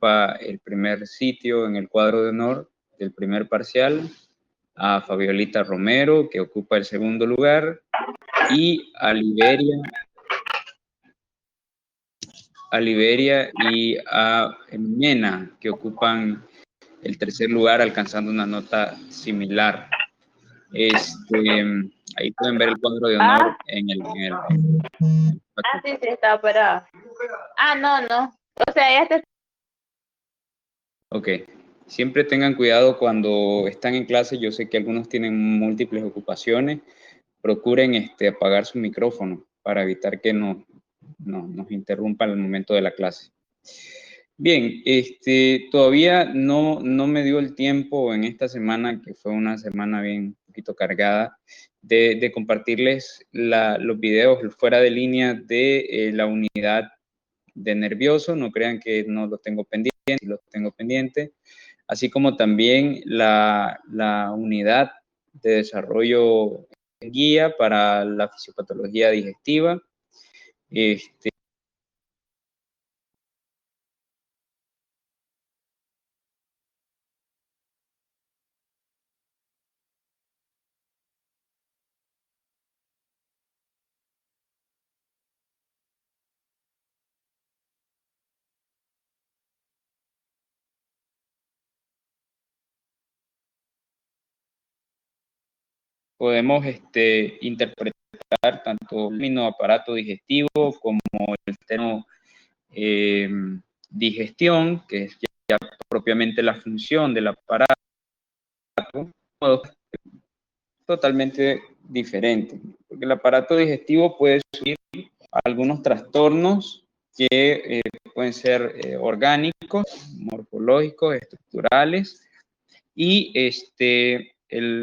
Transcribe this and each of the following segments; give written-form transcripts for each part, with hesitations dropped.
ocupa el primer sitio en el cuadro de honor del primer parcial, a Fabiolita Romero, que ocupa el segundo lugar, y a Liberia y a Mena, que ocupan el tercer lugar, alcanzando una nota similar. Ahí pueden ver el cuadro de honor en el sí, está parada. No. O sea, ya está. Ok. Siempre tengan cuidado cuando están en clase. Yo sé que algunos tienen múltiples ocupaciones. Procuren apagar su micrófono para evitar que nos interrumpan el momento de la clase. Bien, todavía no me dio el tiempo en esta semana, que fue una semana bien un poquito cargada, de compartirles los videos fuera de línea de la unidad de nervioso. No crean que no los tengo pendientes, los tengo pendientes, así como también la unidad de desarrollo guía para la fisiopatología digestiva. Podemos interpretar tanto el término aparato digestivo como el término digestión, que es ya propiamente la función del aparato, totalmente diferente, porque el aparato digestivo puede sufrir algunos trastornos que pueden ser orgánicos, morfológicos, estructurales, y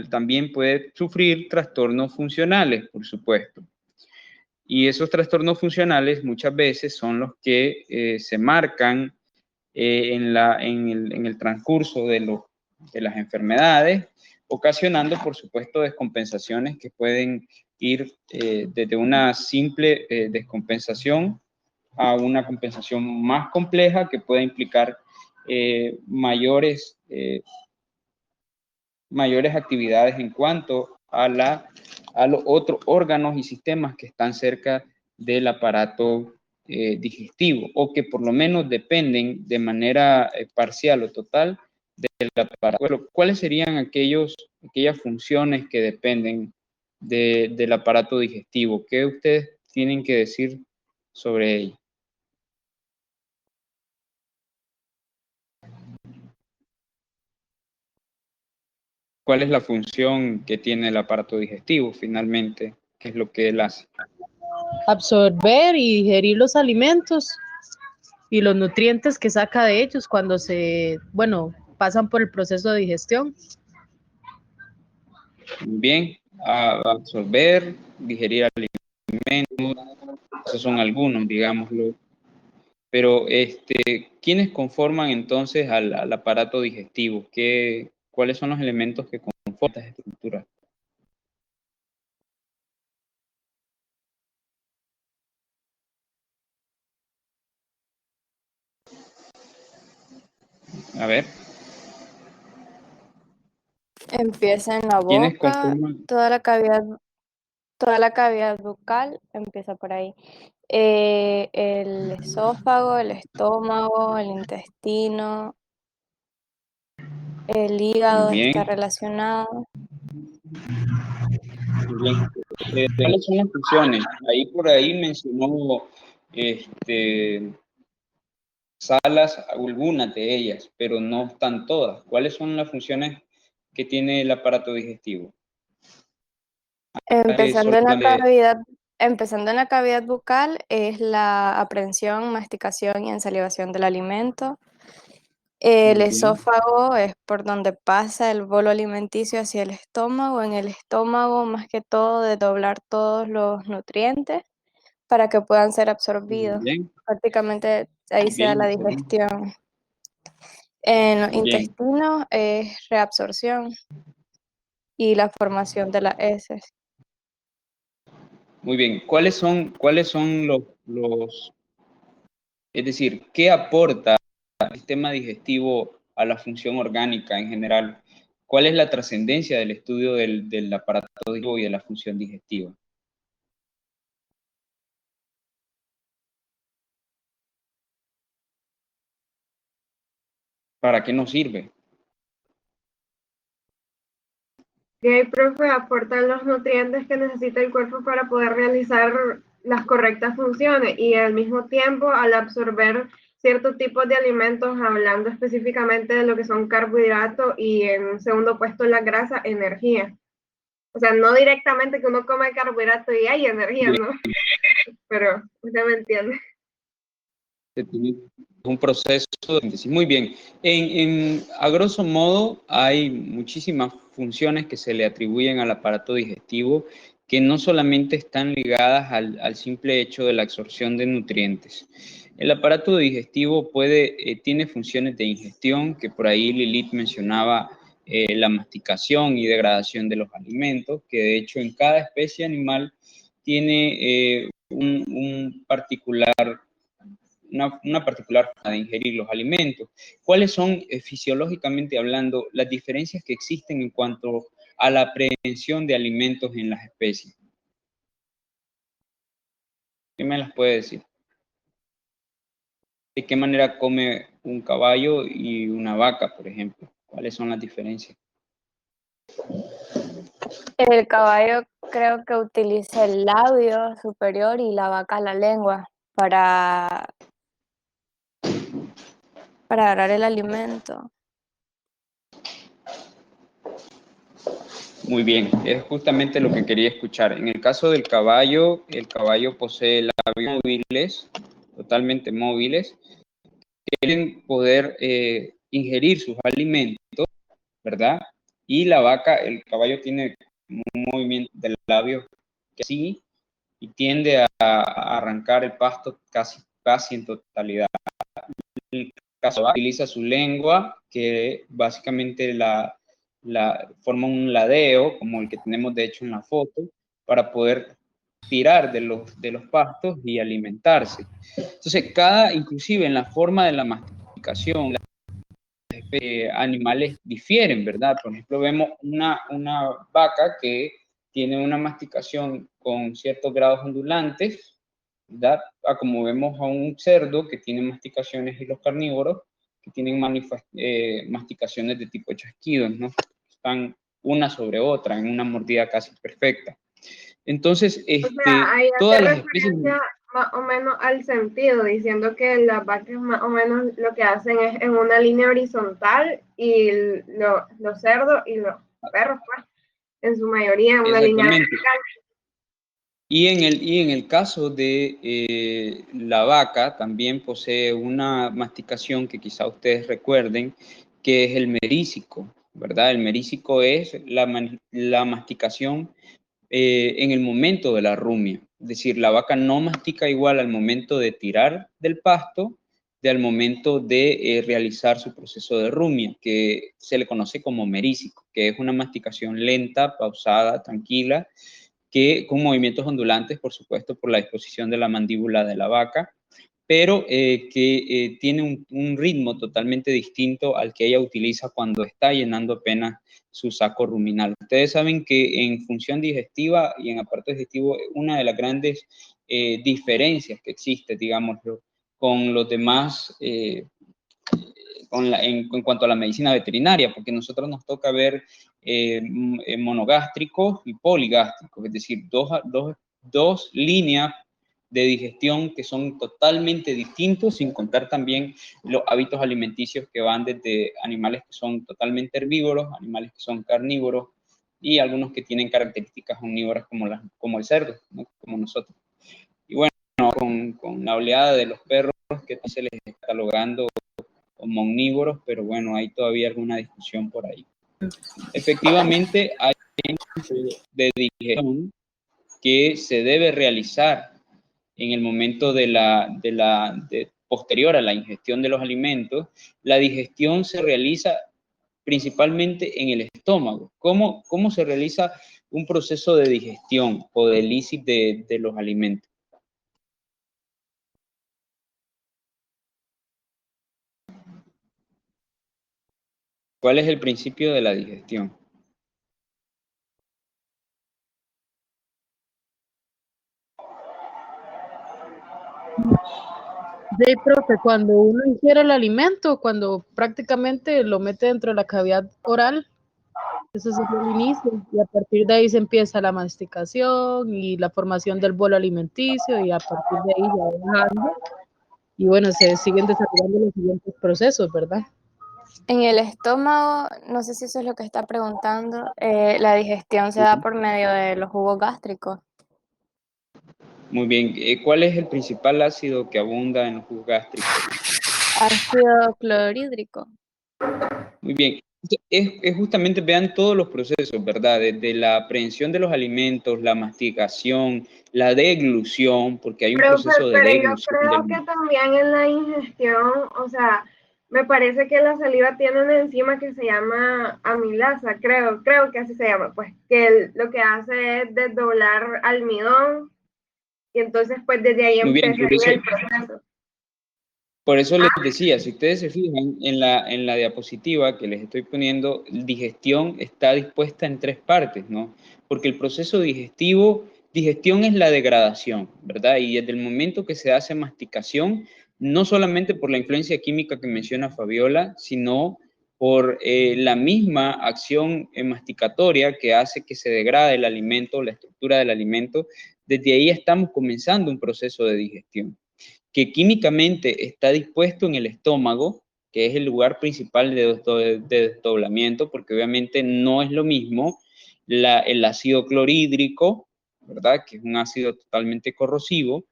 también puede sufrir trastornos funcionales, por supuesto. Y esos trastornos funcionales muchas veces son los que se marcan en el transcurso de las enfermedades, ocasionando, por supuesto, descompensaciones que pueden ir desde una simple descompensación a una compensación más compleja que puede implicar mayores actividades en cuanto a los otros órganos y sistemas que están cerca del aparato digestivo, o que por lo menos dependen de manera parcial o total del aparato. Bueno, ¿cuáles serían aquellas funciones que dependen del aparato digestivo? ¿Qué ustedes tienen que decir sobre ello? ¿Cuál es la función que tiene el aparato digestivo finalmente? ¿Qué es lo que él hace? Absorber y digerir los alimentos y los nutrientes que saca de ellos cuando pasan por el proceso de digestión. Bien, absorber, digerir alimentos, esos son algunos, digámoslo. Pero, ¿quiénes conforman entonces al aparato digestivo? ¿Cuáles son los elementos que conforman esta estructura? A ver. Empieza en la ¿Quiénes boca, conforman? toda la cavidad bucal empieza por ahí. El esófago, el estómago, el intestino, el hígado Bien, está relacionado. bien. ¿Cuáles son las funciones? Por ahí mencionó Salas, algunas de ellas, pero no están todas. ¿Cuáles son las funciones que tiene el aparato digestivo? Empezando en la cavidad bucal es la aprehensión, masticación y ensalivación del alimento. El esófago es por donde pasa el bolo alimenticio hacia el estómago. En el estómago, más que todo, desdoblar todos los nutrientes para que puedan ser absorbidos. Bien. Prácticamente ahí se da la Bien. digestión. En los Bien. intestinos es reabsorción y la formación de las heces. Muy bien. ¿Cuáles son es decir, qué aporta sistema digestivo a la función orgánica en general? ¿Cuál es la trascendencia del estudio del aparato digestivo y de la función digestiva? ¿Para qué nos sirve? Ok, profe, aportan los nutrientes que necesita el cuerpo para poder realizar las correctas funciones y al mismo tiempo al absorber ciertos tipos de alimentos, hablando específicamente de lo que son carbohidratos y en segundo puesto la grasa, energía. O sea, no directamente que uno come carbohidratos y hay energía, ¿no? Pero usted me entiende. Un proceso de síntesis. Muy bien. A grosso modo, hay muchísimas funciones que se le atribuyen al aparato digestivo que no solamente están ligadas al simple hecho de la absorción de nutrientes. El aparato digestivo tiene funciones de ingestión, que por ahí Lilith mencionaba la masticación y degradación de los alimentos, que de hecho en cada especie animal tiene una particular forma de ingerir los alimentos. ¿Cuáles son, fisiológicamente hablando, las diferencias que existen en cuanto a la prevención de alimentos en las especies? ¿Qué me las puede decir? ¿De qué manera come un caballo y una vaca, por ejemplo? ¿Cuáles son las diferencias? El caballo creo que utiliza el labio superior y la vaca la lengua para agarrar el alimento. Muy bien, es justamente lo que quería escuchar. En el caso del caballo, el caballo posee labios móviles, totalmente móviles, que quieren poder ingerir sus alimentos, ¿verdad? Y la vaca, el caballo tiene un movimiento del labio que sí, y tiende a arrancar el pasto casi en totalidad. El caballo utiliza su lengua, que básicamente forma un ladeo, como el que tenemos de hecho en la foto, para poder tirar de los pastos y alimentarse. Entonces, inclusive en la forma de la masticación, animales difieren, ¿verdad? Por ejemplo, vemos una vaca que tiene una masticación con ciertos grados ondulantes, ¿verdad? Como vemos a un cerdo que tiene masticaciones, y los carnívoros que tienen masticaciones de tipo chasquidos, ¿no? Están una sobre otra en una mordida casi perfecta. Entonces, O sea, ahí hace todas las especies... referencia más o menos al sentido, diciendo que las vacas más o menos lo que hacen es en una línea horizontal y los cerdos y los perros, pues, en su mayoría en una línea vertical. Y en el caso de la vaca, también posee una masticación que quizá ustedes recuerden, que es el merícico, ¿verdad? El merícico es la masticación en el momento de la rumia. Es decir, la vaca no mastica igual al momento de tirar del pasto de al momento de realizar su proceso de rumia, que se le conoce como merícico, que es una masticación lenta, pausada, tranquila, que con movimientos ondulantes, por supuesto, por la disposición de la mandíbula de la vaca, pero que tiene un ritmo totalmente distinto al que ella utiliza cuando está llenando apenas su saco ruminal. Ustedes saben que en función digestiva y en aparato digestivo, una de las grandes diferencias que existe, digámoslo, con los demás, en cuanto a la medicina veterinaria, porque nosotros nos toca ver monogástricos y poligástricos, es decir, dos líneas de digestión que son totalmente distintos, sin contar también los hábitos alimenticios que van desde animales que son totalmente herbívoros, animales que son carnívoros y algunos que tienen características omnívoras como el cerdo, ¿no? Como nosotros. Y bueno, con la oleada de los perros que se les está catalogando como omnívoros, pero bueno, hay todavía alguna discusión por ahí. Efectivamente, hay de digestión que se debe realizar en el momento posterior a la ingestión de los alimentos. La digestión se realiza principalmente en el estómago. ¿Cómo se realiza un proceso de digestión o de lísis de los alimentos? ¿Cuál es el principio de la digestión? Profe, cuando uno ingiere el alimento, cuando prácticamente lo mete dentro de la cavidad oral, eso es el inicio, y a partir de ahí se empieza la masticación y la formación del bolo alimenticio, y a partir de ahí ya va bajando, y bueno, se siguen desarrollando los siguientes procesos, ¿verdad? En el estómago, no sé si eso es lo que está preguntando, la digestión se da por medio de los jugos gástricos. Muy bien. ¿Cuál es el principal ácido que abunda en los jugos gástricos? Ácido clorhídrico. Muy bien. Es justamente, vean todos los procesos, ¿verdad? Desde la aprehensión de los alimentos, la masticación, la deglución, porque hay un Profe, proceso de pero yo deglución. creo que también en la ingestión, o sea, me parece que la saliva tiene una enzima que se llama amilasa, creo que así se llama, pues, que lo que hace es desdoblar almidón y entonces pues desde ahí Muy bien, empezaría el proceso. por eso les decía, si ustedes se fijan en la diapositiva que les estoy poniendo, digestión está dispuesta en 3 partes, ¿no? Porque el proceso digestión es la degradación, ¿verdad? Y desde el momento que se hace masticación, no solamente por la influencia química que menciona Fabiola, sino por la misma acción masticatoria que hace que se degrade el alimento, la estructura del alimento, desde ahí estamos comenzando un proceso de digestión que químicamente está dispuesto en el estómago, que es el lugar principal de desdoblamiento, porque obviamente no es lo mismo el ácido clorhídrico, ¿verdad? Que es un ácido totalmente corrosivo,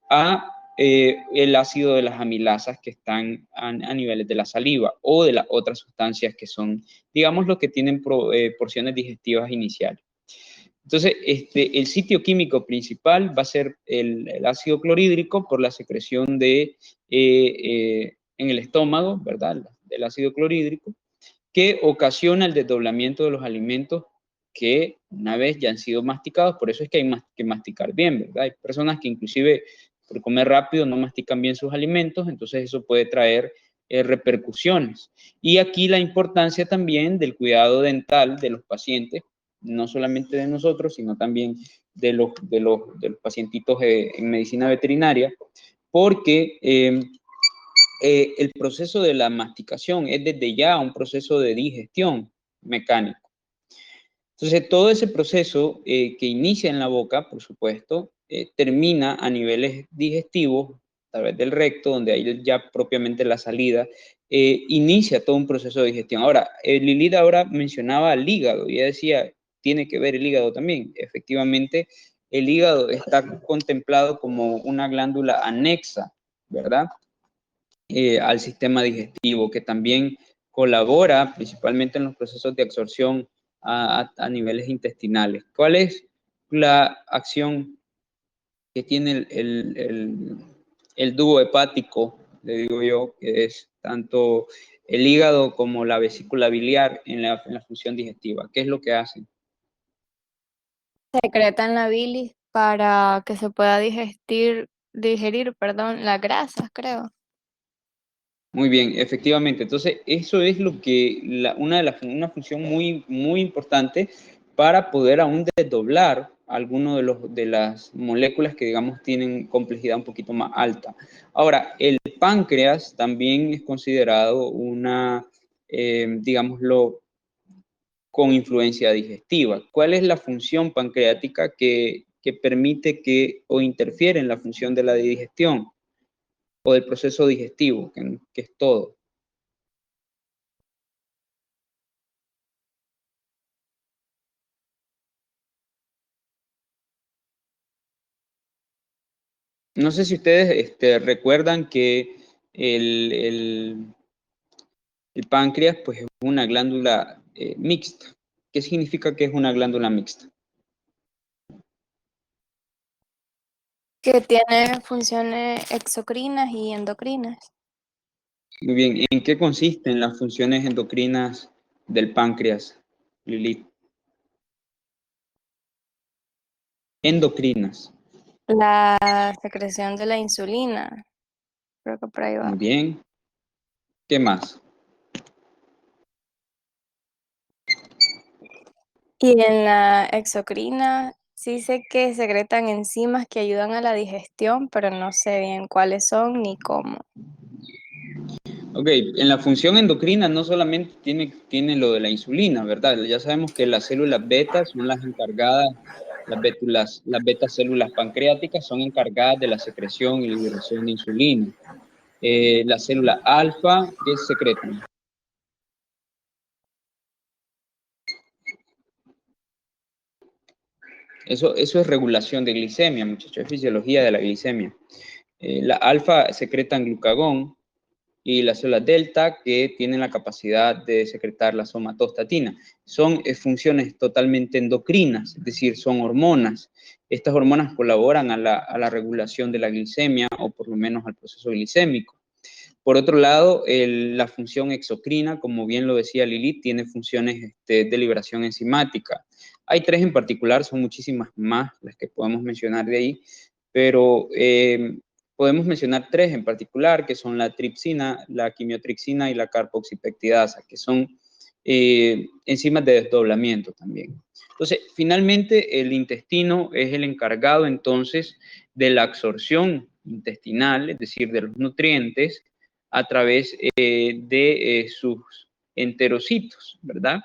a el ácido de las amilasas que están a niveles de la saliva o de las otras sustancias que son, digamos, los que tienen porciones digestivas iniciales. Entonces, el sitio químico principal va a ser el ácido clorhídrico por la secreción en el estómago, ¿verdad? Del ácido clorhídrico, que ocasiona el desdoblamiento de los alimentos que una vez ya han sido masticados, por eso es que hay que masticar bien, ¿verdad? Hay personas que inclusive por comer rápido no mastican bien sus alimentos, entonces eso puede traer repercusiones. Y aquí la importancia también del cuidado dental de los pacientes, no solamente de nosotros, sino también de los pacientitos en medicina veterinaria, porque el proceso de la masticación es desde ya un proceso de digestión mecánico. Entonces, todo ese proceso que inicia en la boca, por supuesto, termina a niveles digestivos, a través del recto, donde hay ya propiamente la salida, inicia todo un proceso de digestión. Ahora, Lilith ahora mencionaba el hígado, y ella decía, tiene que ver el hígado también. Efectivamente, el hígado está contemplado como una glándula anexa, ¿verdad? Al sistema digestivo, que también colabora principalmente en los procesos de absorción a niveles intestinales. ¿Cuál es la acción que tiene el dúo hepático, le digo yo, que es tanto el hígado como la vesícula biliar en la función digestiva? ¿Qué es lo que hacen? Secretan la bilis para que se pueda digerir, perdón, las grasas, creo. Muy bien, efectivamente. Entonces, eso es lo que una función muy, muy importante para poder aún desdoblar alguno de las moléculas que, digamos, tienen complejidad un poquito más alta. Ahora, el páncreas también es considerado digámoslo, con influencia digestiva. ¿Cuál es la función pancreática que permite o interfiere en la función de la digestión o del proceso digestivo, que es todo? No sé si ustedes recuerdan que el, el- el páncreas pues, es una glándula mixta. ¿Qué significa que es una glándula mixta? Que tiene funciones exocrinas y endocrinas. Muy bien, ¿en qué consisten las funciones endocrinas del páncreas, Lilith? Endocrinas. La secreción de la insulina, creo que por ahí Muy va. bien. ¿Qué más? Y en la exocrina sí sé que secretan enzimas que ayudan a la digestión, pero no sé bien cuáles son ni cómo. Ok, en la función endocrina no solamente tiene lo de la insulina, ¿verdad? Ya sabemos que las células beta son las encargadas, las beta células pancreáticas son encargadas de la secreción y liberación de insulina. Las células alfa, ¿qué secretan? Eso es regulación de glicemia, muchachos, es fisiología de la glicemia. La alfa secretan glucagón y las células delta que tienen la capacidad de secretar la somatostatina. Son funciones totalmente endocrinas, es decir, son hormonas. Estas hormonas colaboran a la regulación de la glicemia o por lo menos al proceso glicémico. Por otro lado, la función exocrina, como bien lo decía Lilith, tiene funciones de liberación enzimática. Hay 3 en particular, son muchísimas más las que podemos mencionar de ahí, pero podemos mencionar 3 en particular, que son la tripsina, la quimiotripsina y la carboxipeptidasa, que son enzimas de desdoblamiento también. Entonces, finalmente, el intestino es el encargado entonces de la absorción intestinal, es decir, de los nutrientes, a través de sus enterocitos, ¿verdad?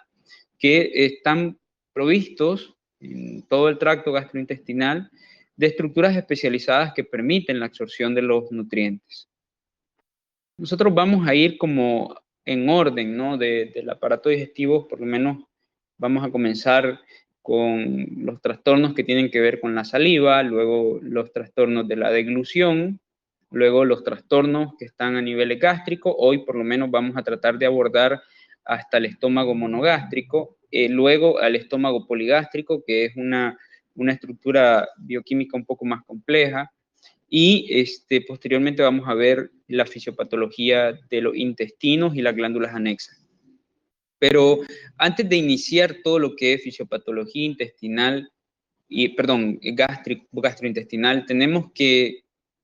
Que están provistos en todo el tracto gastrointestinal de estructuras especializadas que permiten la absorción de los nutrientes. Nosotros vamos a ir como en orden, ¿no? Del aparato digestivo, por lo menos vamos a comenzar con los trastornos que tienen que ver con la saliva, luego los trastornos de la deglución, luego los trastornos que están a nivel gástrico. Hoy por lo menos vamos a tratar de abordar hasta el estómago monogástrico, luego al estómago poligástrico, que es una estructura bioquímica un poco más compleja, y posteriormente vamos a ver la fisiopatología de los intestinos y las glándulas anexas. Pero antes de iniciar todo lo que es fisiopatología intestinal, gastrointestinal, tenemos que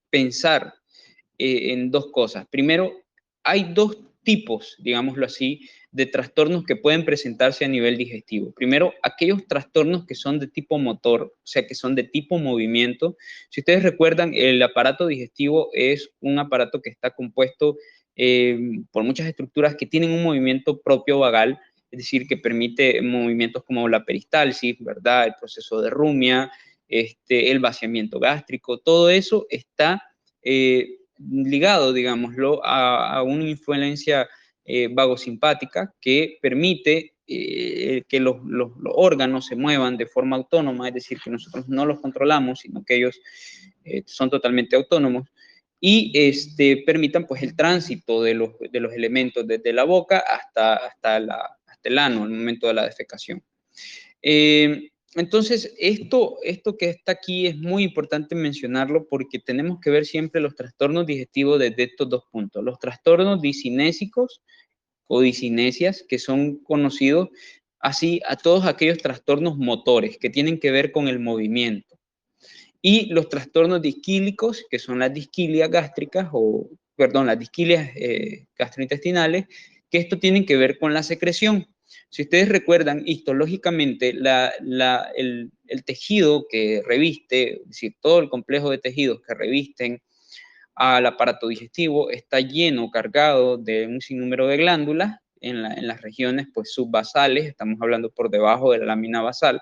pensar en 2 cosas. Primero, hay 2 tipos, digámoslo así, de trastornos que pueden presentarse a nivel digestivo. Primero, aquellos trastornos que son de tipo motor, o sea, que son de tipo movimiento. Si ustedes recuerdan, el aparato digestivo es un aparato que está compuesto por muchas estructuras que tienen un movimiento propio vagal, es decir, que permite movimientos como la peristalsis, ¿verdad? El proceso de rumia, el vaciamiento gástrico, todo eso está ligado, digámoslo, a una influencia vagosimpática que permite que los órganos se muevan de forma autónoma, es decir, que nosotros no los controlamos, sino que ellos son totalmente autónomos y permitan pues el tránsito de los elementos desde la boca hasta el ano, el momento de la defecación. Entonces, esto que está aquí es muy importante mencionarlo porque tenemos que ver siempre los trastornos digestivos desde estos 2 puntos. Los trastornos discinésicos o discinesias, que son conocidos así a todos aquellos trastornos motores que tienen que ver con el movimiento. Y los trastornos disquílicos, que son las disquilias gástricas, las disquilias gastrointestinales, que esto tienen que ver con la secreción. Si ustedes recuerdan, histológicamente, el tejido que reviste, es decir, todo el complejo de tejidos que revisten al aparato digestivo está lleno, cargado de un sinnúmero de glándulas en las regiones pues, subbasales, estamos hablando por debajo de la lámina basal.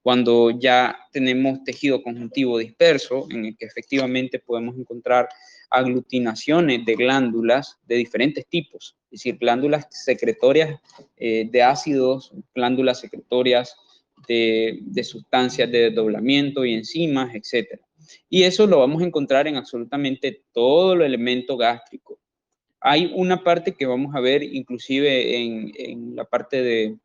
Cuando ya tenemos tejido conjuntivo disperso, en el que efectivamente podemos encontrar aglutinaciones de glándulas de diferentes tipos, es decir, glándulas secretorias de ácidos, glándulas secretorias de sustancias de desdoblamiento y enzimas, etc. Y eso lo vamos a encontrar en absolutamente todo el elemento gástrico. Hay una parte que vamos a ver inclusive en la parte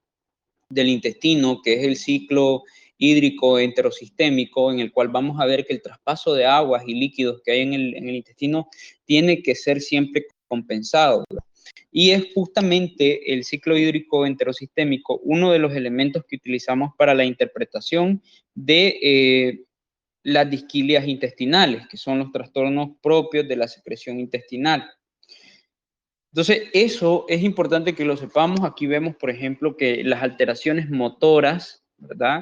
del intestino, que es el ciclo hídrico enterosistémico, en el cual vamos a ver que el traspaso de aguas y líquidos que hay en el intestino tiene que ser siempre compensado. Y es justamente el ciclo hídrico enterosistémico uno de los elementos que utilizamos para la interpretación de las disquilias intestinales, que son los trastornos propios de la secreción intestinal. Entonces, eso es importante que lo sepamos. Aquí vemos, por ejemplo, que las alteraciones motoras ¿verdad?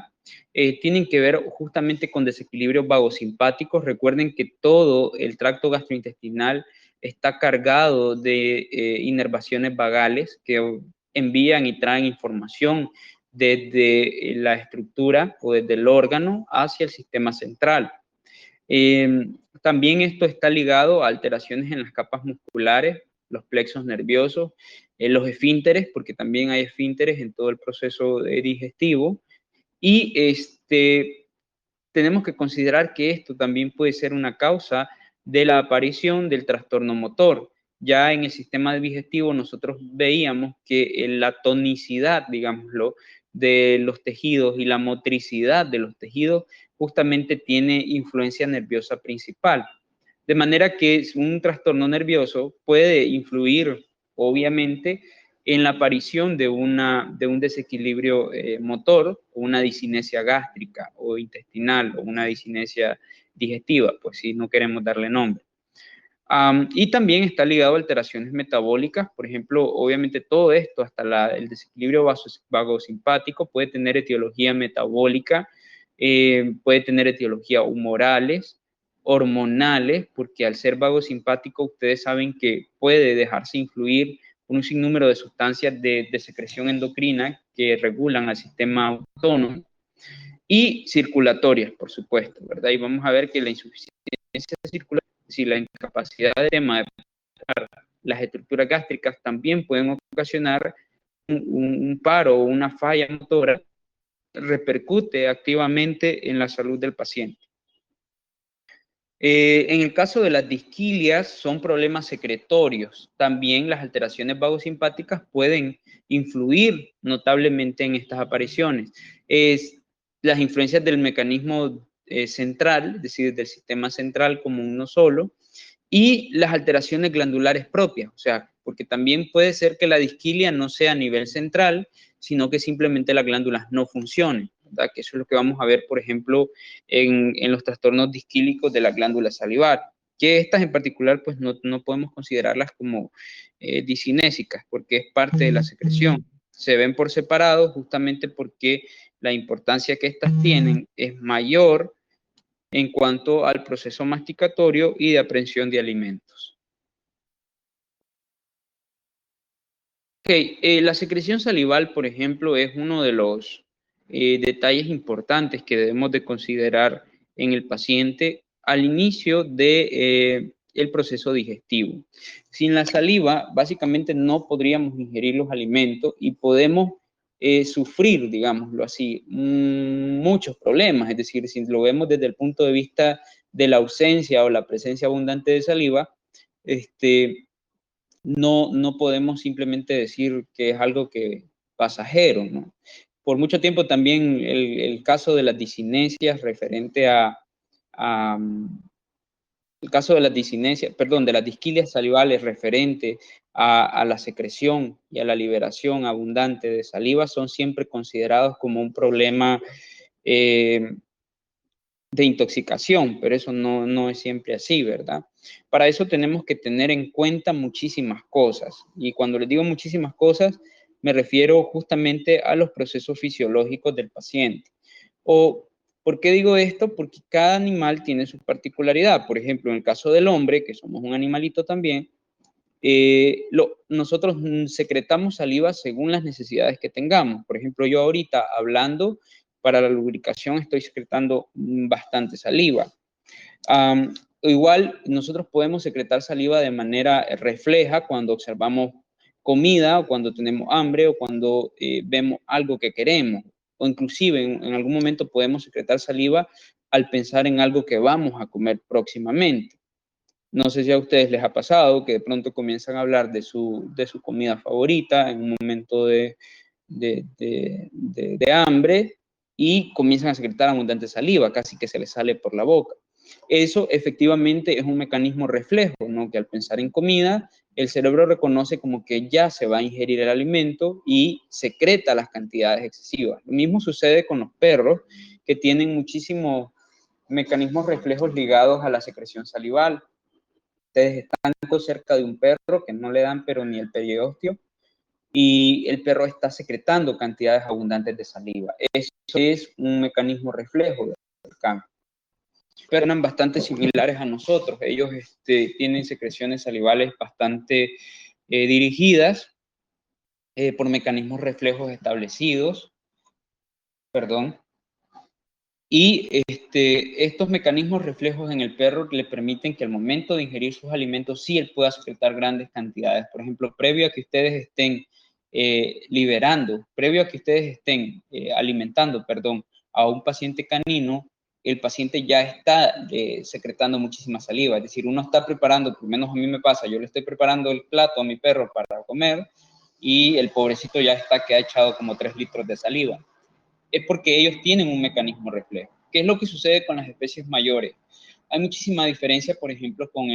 Tienen que ver justamente con desequilibrios vagosimpáticos. Recuerden que todo el tracto gastrointestinal está cargado de inervaciones vagales que envían y traen información desde la estructura o desde el órgano hacia el sistema central. También esto está ligado a alteraciones en las capas musculares, los plexos nerviosos, los esfínteres, porque también hay esfínteres en todo el proceso digestivo. Y tenemos que considerar que esto también puede ser una causa de la aparición del trastorno motor. Ya en el sistema digestivo nosotros veíamos que la tonicidad, digámoslo, de los tejidos y la motricidad de los tejidos justamente tiene influencia nerviosa principal. De manera que un trastorno nervioso puede influir, obviamente, en la aparición de un desequilibrio motor, o una disinesia gástrica o intestinal, o una disinesia digestiva, pues si no queremos darle nombre. Y también está ligado a alteraciones metabólicas, por ejemplo, obviamente todo esto, hasta el desequilibrio vagosimpático, puede tener etiología metabólica, puede tener etiología humorales, hormonales, porque al ser vagosimpático ustedes saben que puede dejarse influir por un sinnúmero de sustancias de secreción endocrina que regulan al sistema autónomo, y circulatorias, por supuesto, ¿verdad? Y vamos a ver que la insuficiencia circulatoria, si la incapacidad de tema de las estructuras gástricas también pueden ocasionar un paro o una falla motora, repercute activamente en la salud del paciente. En el caso de las disquilias, son problemas secretorios. También las alteraciones vagosimpáticas pueden influir notablemente en estas apariciones. Las influencias del mecanismo central, es decir, del sistema central como uno solo, y las alteraciones glandulares propias, o sea, porque también puede ser que la disquilia no sea a nivel central, sino que simplemente las glándulas no funcionen, ¿verdad? Que eso es lo que vamos a ver, por ejemplo, en los trastornos disquílicos de la glándula salivar, que estas en particular, pues no podemos considerarlas como disinésicas, porque es parte de la secreción. Se ven por separado justamente porque la importancia que estas tienen es mayor en cuanto al proceso masticatorio y de aprehensión de alimentos. La secreción salival, por ejemplo, es uno de los detalles importantes que debemos de considerar en el paciente al inicio de el proceso digestivo. Sin la saliva, básicamente no podríamos ingerir los alimentos y podemos sufrir, digámoslo así, muchos problemas. Es decir, si lo vemos desde el punto de vista de la ausencia o la presencia abundante de saliva, no podemos simplemente decir que es algo que pasajero, ¿no? Por mucho tiempo también el caso de las disinesias referente el caso de las disinesias, perdón, de las disquilias salivales referente a la secreción y a la liberación abundante de saliva son siempre considerados como un problema de intoxicación, pero eso no es siempre así, ¿verdad? Para eso tenemos que tener en cuenta muchísimas cosas, y cuando les digo muchísimas cosas, me refiero justamente a los procesos fisiológicos del paciente. ¿Por qué digo esto? Porque cada animal tiene su particularidad. Por ejemplo, en el caso del hombre, que somos un animalito también, nosotros secretamos saliva según las necesidades que tengamos. Por ejemplo, yo ahorita hablando, para la lubricación estoy secretando bastante saliva. Igual nosotros podemos secretar saliva de manera refleja cuando observamos comida, o cuando tenemos hambre, o cuando vemos algo que queremos, o inclusive en algún momento podemos secretar saliva al pensar en algo que vamos a comer próximamente. No sé si a ustedes les ha pasado que de pronto comienzan a hablar de su comida favorita en un momento de hambre y comienzan a secretar abundante saliva, casi que se les sale por la boca. Eso efectivamente es un mecanismo reflejo, ¿no? Que al pensar en comida, el cerebro reconoce como que ya se va a ingerir el alimento y secreta las cantidades excesivas. Lo mismo sucede con los perros, que tienen muchísimos mecanismos reflejos ligados a la secreción salival. Ustedes están cerca de un perro que no le dan pero ni el periósteo, y el perro está secretando cantidades abundantes de saliva. Eso es un mecanismo reflejo del cambio. Pero eran bastante similares a nosotros. Ellos tienen secreciones salivales bastante dirigidas por mecanismos reflejos establecidos, perdón, y estos mecanismos reflejos en el perro le permiten que al momento de ingerir sus alimentos sí él pueda secretar grandes cantidades. Por ejemplo, previo a que ustedes estén previo a que ustedes estén alimentando, perdón, a un paciente canino, el paciente ya está secretando muchísima saliva. Es decir, uno está preparando, por lo menos a mí me pasa, yo le estoy preparando el plato a mi perro para comer y el pobrecito ya está que ha echado como 3 litros de saliva. Es porque ellos tienen un mecanismo reflejo. ¿Qué es lo que sucede con las especies mayores? Hay muchísima diferencia, por ejemplo, con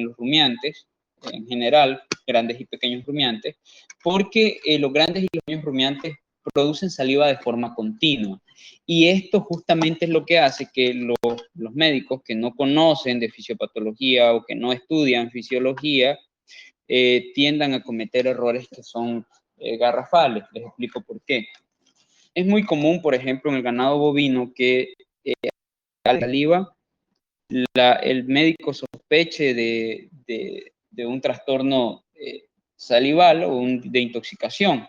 los rumiantes, en general, grandes y pequeños rumiantes, porque los grandes y pequeños rumiantes producen saliva de forma continua. Y esto justamente es lo que hace que los médicos que no conocen de fisiopatología o que no estudian fisiología tiendan a cometer errores que son garrafales. Les explico por qué. Es muy común, por ejemplo, en el ganado bovino que la saliva, el médico sospeche de un trastorno salival o de intoxicación.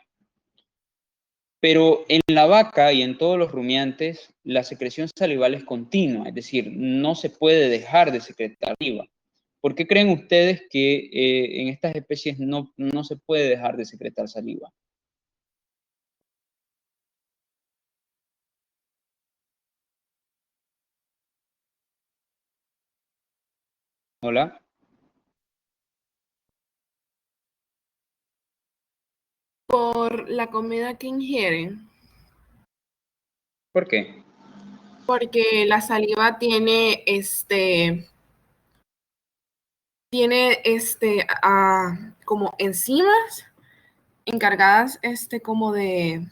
Pero en la vaca y en todos los rumiantes, la secreción salival es continua, es decir, no se puede dejar de secretar saliva. ¿Por qué creen ustedes que en estas especies no se puede dejar de secretar saliva? ¿Hola? Por la comida que ingieren, ¿Por qué? porque la saliva tiene como enzimas encargadas como de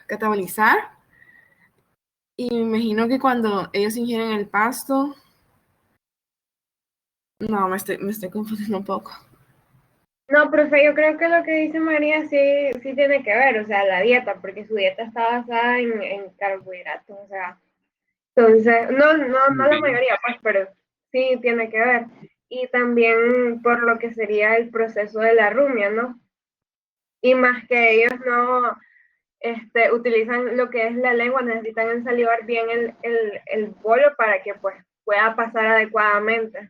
catabolizar, y me imagino que cuando ellos ingieren el pasto, no, me estoy confundiendo un poco. No, profe, yo creo que lo que dice María sí tiene que ver, o sea, la dieta, porque su dieta está basada en carbohidratos, o sea, entonces, no la mayoría, pues, pero sí tiene que ver. Y también por lo que sería el proceso de la rumia, ¿no? Y más que ellos no utilizan lo que es la lengua, necesitan ensalivar bien el bolo para que pues pueda pasar adecuadamente.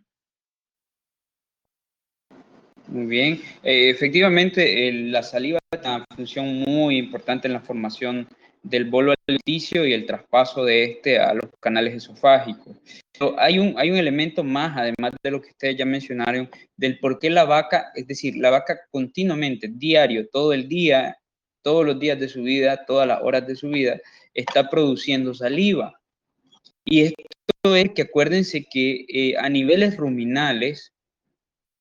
Muy bien. Efectivamente, la saliva tiene una función muy importante en la formación del bolo alimenticio y el traspaso de este a los canales esofágicos. Pero hay un elemento más, además de lo que ustedes ya mencionaron, del por qué la vaca, es decir, la vaca continuamente, diario, todo el día, todos los días de su vida, todas las horas de su vida, está produciendo saliva. Y esto es que acuérdense que a niveles ruminales,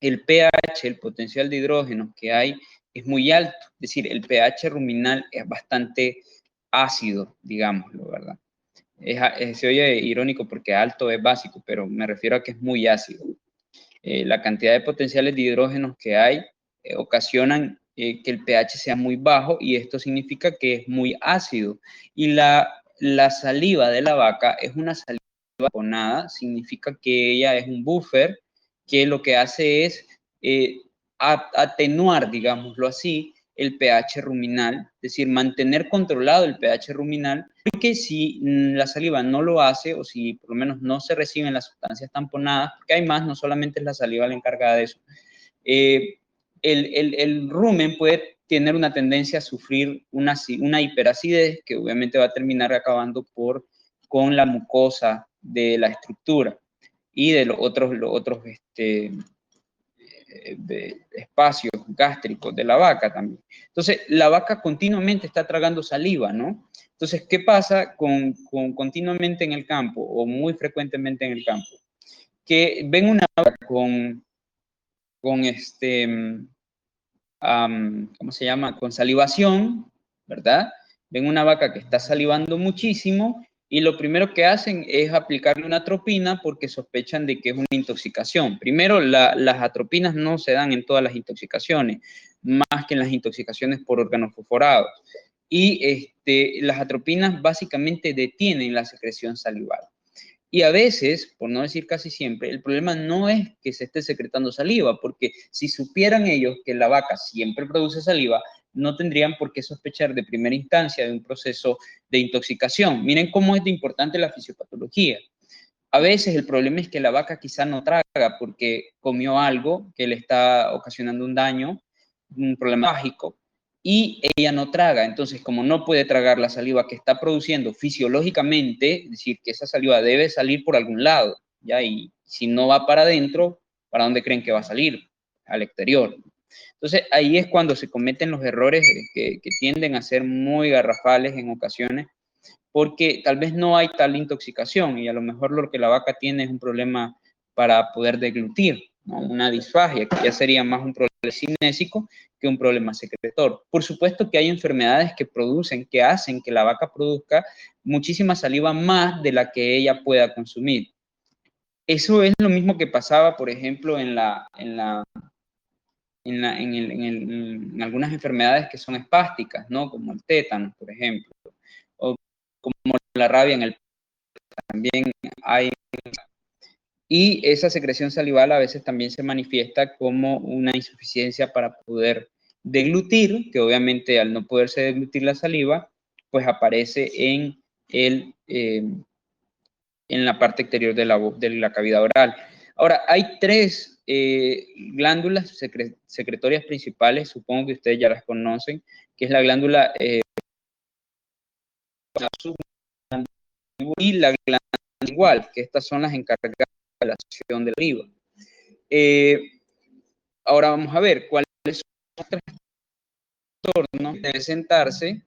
el pH, el potencial de hidrógeno que hay, es muy alto. Es decir, el pH ruminal es bastante ácido, digámoslo, ¿verdad? Se oye irónico porque alto es básico, pero me refiero a que es muy ácido. La cantidad de potenciales de hidrógenos que hay ocasionan que el pH sea muy bajo y esto significa que es muy ácido. Y la saliva de la vaca es una saliva carbonatada, significa que ella es un buffer que lo que hace es atenuar, digámoslo así, el pH ruminal, es decir, mantener controlado el pH ruminal, porque si la saliva no lo hace, o si por lo menos no se reciben las sustancias tamponadas, porque hay más, no solamente es la saliva la encargada de eso, el rumen puede tener una tendencia a sufrir una hiperacidez que obviamente va a terminar acabando con la mucosa de la estructura y de los otros de espacios gástricos de la vaca también. Entonces, la vaca continuamente está tragando saliva, ¿no? Entonces, ¿qué pasa con continuamente en el campo o muy frecuentemente en el campo? Que ven una vaca con ¿cómo se llama? Con salivación, ¿verdad? Ven una vaca que está salivando muchísimo Y lo primero que hacen es aplicarle una atropina porque sospechan de que es una intoxicación. Primero, las atropinas no se dan en todas las intoxicaciones, más que en las intoxicaciones por órganos fosforados. Y las atropinas básicamente detienen la secreción salival. Y a veces, por no decir casi siempre, el problema no es que se esté secretando saliva, porque si supieran ellos que la vaca siempre produce saliva, no tendrían por qué sospechar de primera instancia de un proceso de intoxicación. Miren cómo es de importante la fisiopatología. A veces el problema es que la vaca quizá no traga porque comió algo que le está ocasionando un daño, un problema mágico, y ella no traga. Entonces, como no puede tragar la saliva que está produciendo fisiológicamente, es decir, que esa saliva debe salir por algún lado, ¿ya? Y si no va para adentro, ¿para dónde creen que va a salir? Al exterior. Entonces, ahí es cuando se cometen los errores que tienden a ser muy garrafales en ocasiones, porque tal vez no hay tal intoxicación y a lo mejor lo que la vaca tiene es un problema para poder deglutir, ¿no? Una disfagia, que ya sería más un problema cinésico que un problema secretor. Por supuesto que hay enfermedades que hacen que la vaca produzca muchísima saliva más de la que ella pueda consumir. Eso es lo mismo que pasaba, por ejemplo, en algunas enfermedades que son espásticas, ¿no? Como el tétano, por ejemplo, o como la rabia en el también hay. Y esa secreción salival a veces también se manifiesta como una insuficiencia para poder deglutir, que obviamente al no poderse deglutir la saliva, pues aparece en la parte exterior de la cavidad oral. Ahora, hay tres glándulas secretorias principales, supongo que ustedes ya las conocen, que es la glándula y la glándula igual, que estas son las encargadas de la acción del saliva. Ahora vamos a ver cuáles son los trastornos de sentarse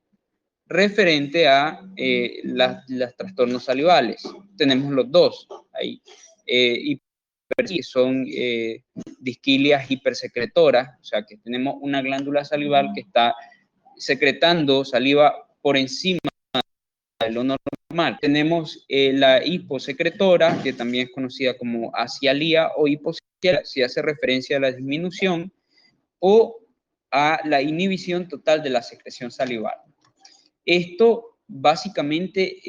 referente a los trastornos salivales. Tenemos los dos ahí. Que son disquilias hipersecretoras, o sea que tenemos una glándula salival que está secretando saliva por encima de lo normal. Tenemos la hiposecretora, que también es conocida como asialía o hiposialía, si hace referencia a la disminución o a la inhibición total de la secreción salival. Esto básicamente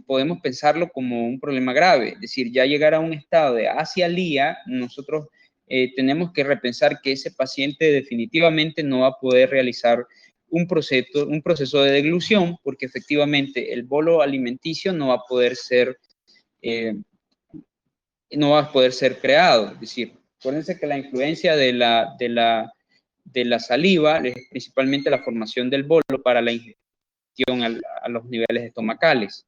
podemos pensarlo como un problema grave, es decir, ya llegar a un estado de asialía, nosotros tenemos que repensar que ese paciente definitivamente no va a poder realizar un proceso de deglución, porque efectivamente el bolo alimenticio no va a poder ser creado. Es decir, acuérdense que la influencia de la saliva es principalmente la formación del bolo para la ingestión a los niveles estomacales.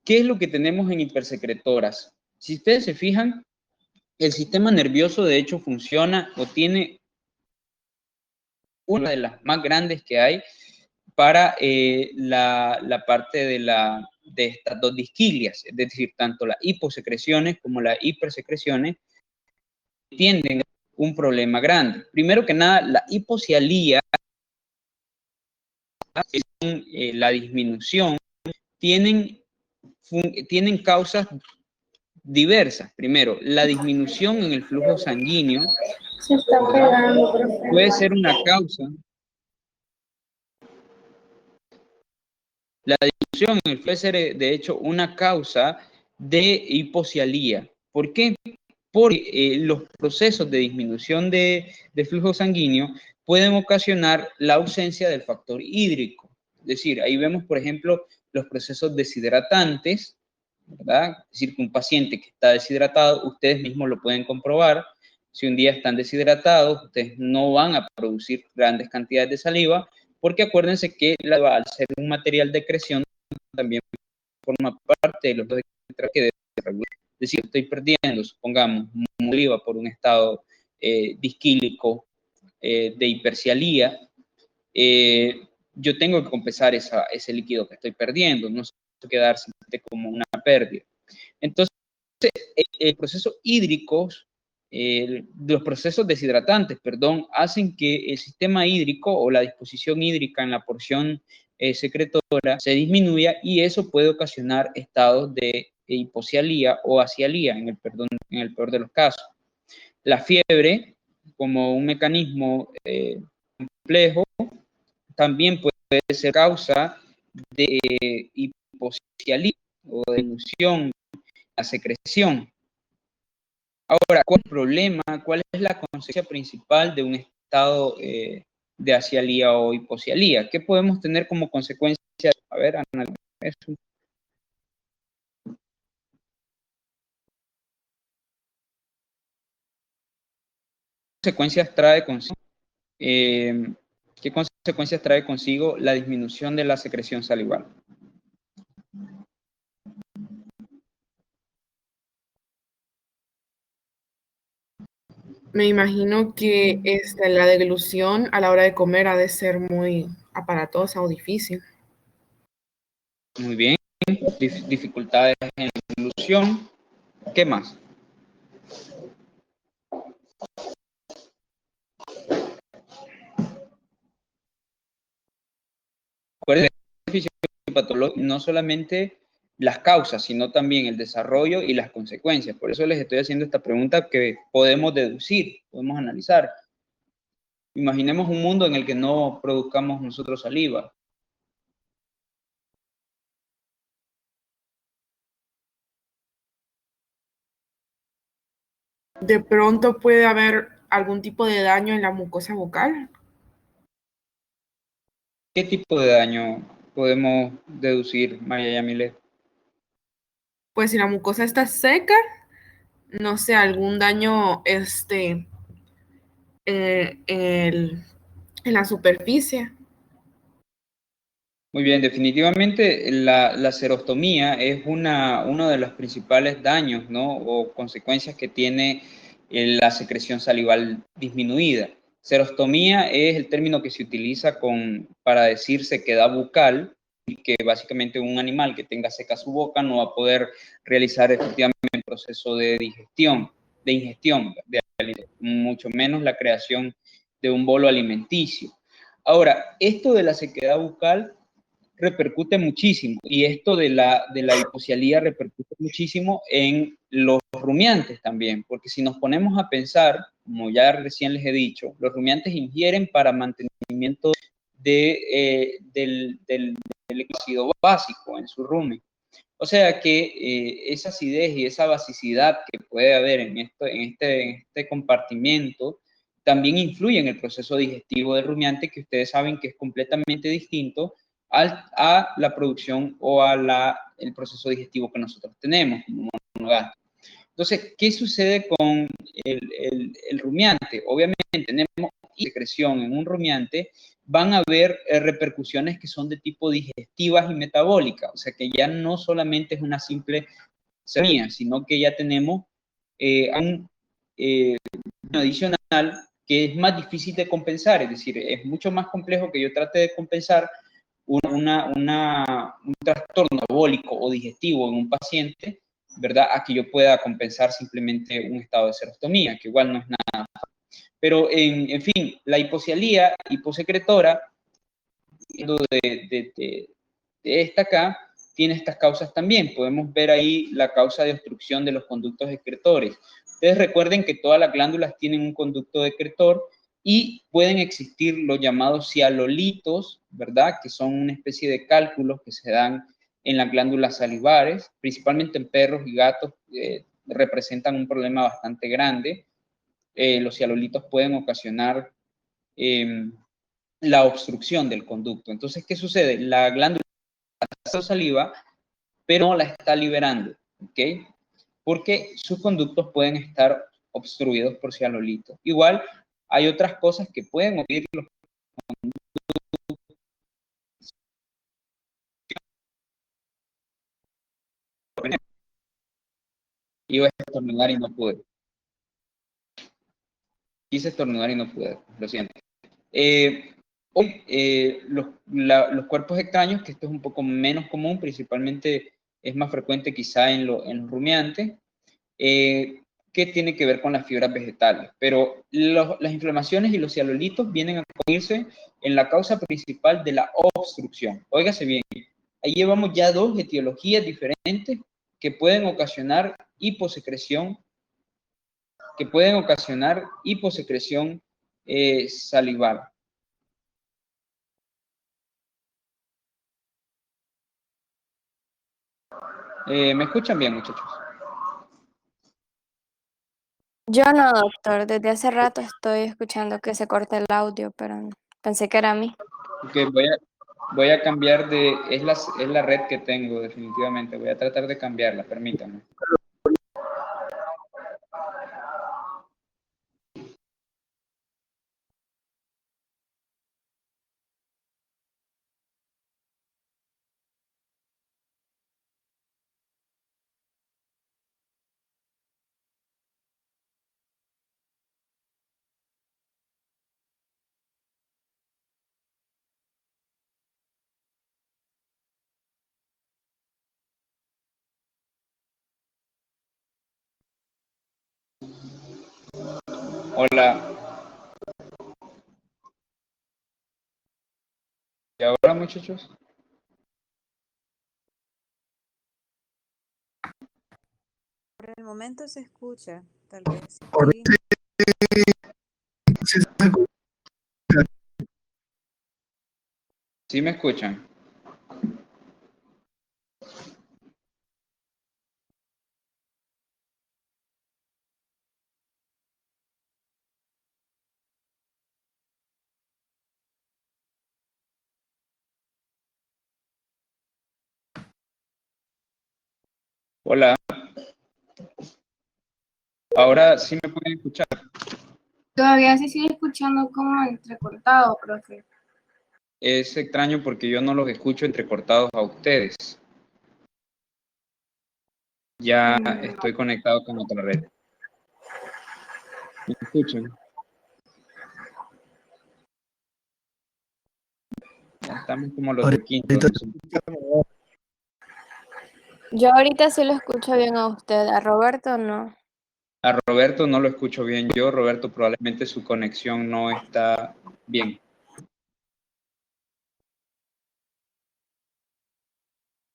¿Qué es lo que tenemos en hipersecretoras? Si ustedes se fijan, el sistema nervioso de hecho funciona o tiene una de las más grandes que hay para la parte de estas dos disquilias, es decir, tanto las hiposecreciones como las hipersecreciones tienen un problema grande. Primero que nada, la hiposialía, la disminución, tienen causas diversas. Primero, la disminución en el flujo sanguíneo puede ser una causa. La disminución puede ser, de hecho, una causa de hiposialía. ¿Por qué? Porque los procesos de disminución de flujo sanguíneo pueden ocasionar la ausencia del factor hídrico. Es decir, ahí vemos, por ejemplo, los procesos deshidratantes, ¿verdad? Es decir, que un paciente que está deshidratado, ustedes mismos lo pueden comprobar. Si un día están deshidratados, ustedes no van a producir grandes cantidades de saliva, porque acuérdense que al ser un material de excreción, también forma parte de los que debe regular. Es decir, estoy perdiendo, supongamos, saliva por un estado disquílico de hipercialía, yo tengo que compensar ese líquido que estoy perdiendo, no se puede quedar simplemente como una pérdida. Entonces, el proceso hídrico, los procesos deshidratantes, perdón, hacen que el sistema hídrico o la disposición hídrica en la porción secretora se disminuya, y eso puede ocasionar estados de hipocialía o acialía en el peor de los casos. La fiebre, como un mecanismo complejo, también puede ser causa de hipocialía o de disminución de la secreción. Ahora, ¿cuál es el problema? ¿Cuál es la consecuencia principal de un estado de acialía o hipocialía? ¿Qué podemos tener como consecuencia? A ver, analicemos eso. ¿Qué consecuencias trae consigo? ¿Qué consecuencias trae consigo la disminución de la secreción salival? Me imagino que la deglución a la hora de comer ha de ser muy aparatosa o difícil. Muy bien. Dificultades en la deglución. ¿Qué más? Recuerden, no solamente las causas, sino también el desarrollo y las consecuencias. Por eso les estoy haciendo esta pregunta que podemos deducir, podemos analizar. Imaginemos un mundo en el que no produzcamos nosotros saliva. De pronto puede haber algún tipo de daño en la mucosa bucal. ¿Qué tipo de daño podemos deducir, María Yamile? Pues si la mucosa está seca, no sé, algún daño en la superficie. Muy bien, definitivamente la serostomía es uno de los principales daños, ¿no? O consecuencias que tiene la secreción salival disminuida. Serostomía es el término que se utiliza para decir sequedad bucal, y que básicamente un animal que tenga seca su boca no va a poder realizar efectivamente el proceso de ingestión de alimentos, mucho menos la creación de un bolo alimenticio. Ahora, esto de la sequedad bucal repercute muchísimo, y esto de la hipocialía repercute muchísimo en los rumiantes también, porque si nos ponemos a pensar, como ya recién les he dicho, los rumiantes ingieren para mantenimiento del ácido básico en su rumen. O sea que esa acidez y esa basicidad que puede haber en este compartimento también influye en el proceso digestivo del rumiante, que ustedes saben que es completamente distinto a la producción o el proceso digestivo que nosotros tenemos como monogástrico. Entonces, ¿qué sucede con el rumiante? Obviamente tenemos secreción en un rumiante, van a haber repercusiones que son de tipo digestivas y metabólicas, o sea que ya no solamente es una simple semilla, sino que ya tenemos un adicional que es más difícil de compensar, es decir, es mucho más complejo que yo trate de compensar un trastorno metabólico o digestivo en un paciente, ¿verdad? A que yo pueda compensar simplemente un estado de serostomía, que igual no es nada. Pero, en fin, la hipocialía hiposecretora de esta acá, tiene estas causas también. Podemos ver ahí la causa de obstrucción de los conductos excretores. Ustedes recuerden que todas las glándulas tienen un conducto excretor, y pueden existir los llamados cialolitos, ¿verdad? Que son una especie de cálculos que se dan en las glándulas salivares, principalmente en perros y gatos, representan un problema bastante grande. Los cialolitos pueden ocasionar la obstrucción del conducto. Entonces, ¿qué sucede? La glándula está saliva, pero no la está liberando, ¿ok? Porque sus conductos pueden estar obstruidos por cialolitos. Igual, hay otras cosas que pueden ocurrir los iba a estornudar y no pude. Quise estornudar y no pude, lo siento. Hoy, los cuerpos extraños, que esto es un poco menos común, principalmente es más frecuente quizá en los rumiantes, que que tiene que ver con las fibras vegetales, pero las inflamaciones y los cialolitos vienen a convertirse en la causa principal de la obstrucción. Óigase bien, ahí llevamos ya dos etiologías diferentes que pueden ocasionar hiposecreción, salival. ¿Me escuchan bien, muchachos? Yo no, doctor. Desde hace rato estoy escuchando que se corta el audio, pero pensé que era a mí. Okay, voy a cambiar es la red que tengo, definitivamente. Voy a tratar de cambiarla, permítanme. Hola. ¿Y ahora, muchachos? Por el momento se escucha, tal vez. ¿Sí me escuchan? Hola. Ahora sí me pueden escuchar. Todavía se sigue escuchando como entrecortado, profe. Es extraño porque yo no los escucho entrecortados a ustedes. Ya estoy conectado con otra red. ¿Me escuchan? Ya estamos como los de quinto. No sé. Yo ahorita sí lo escucho bien a usted, a Roberto no. A Roberto no lo escucho bien yo. Roberto, probablemente su conexión no está bien.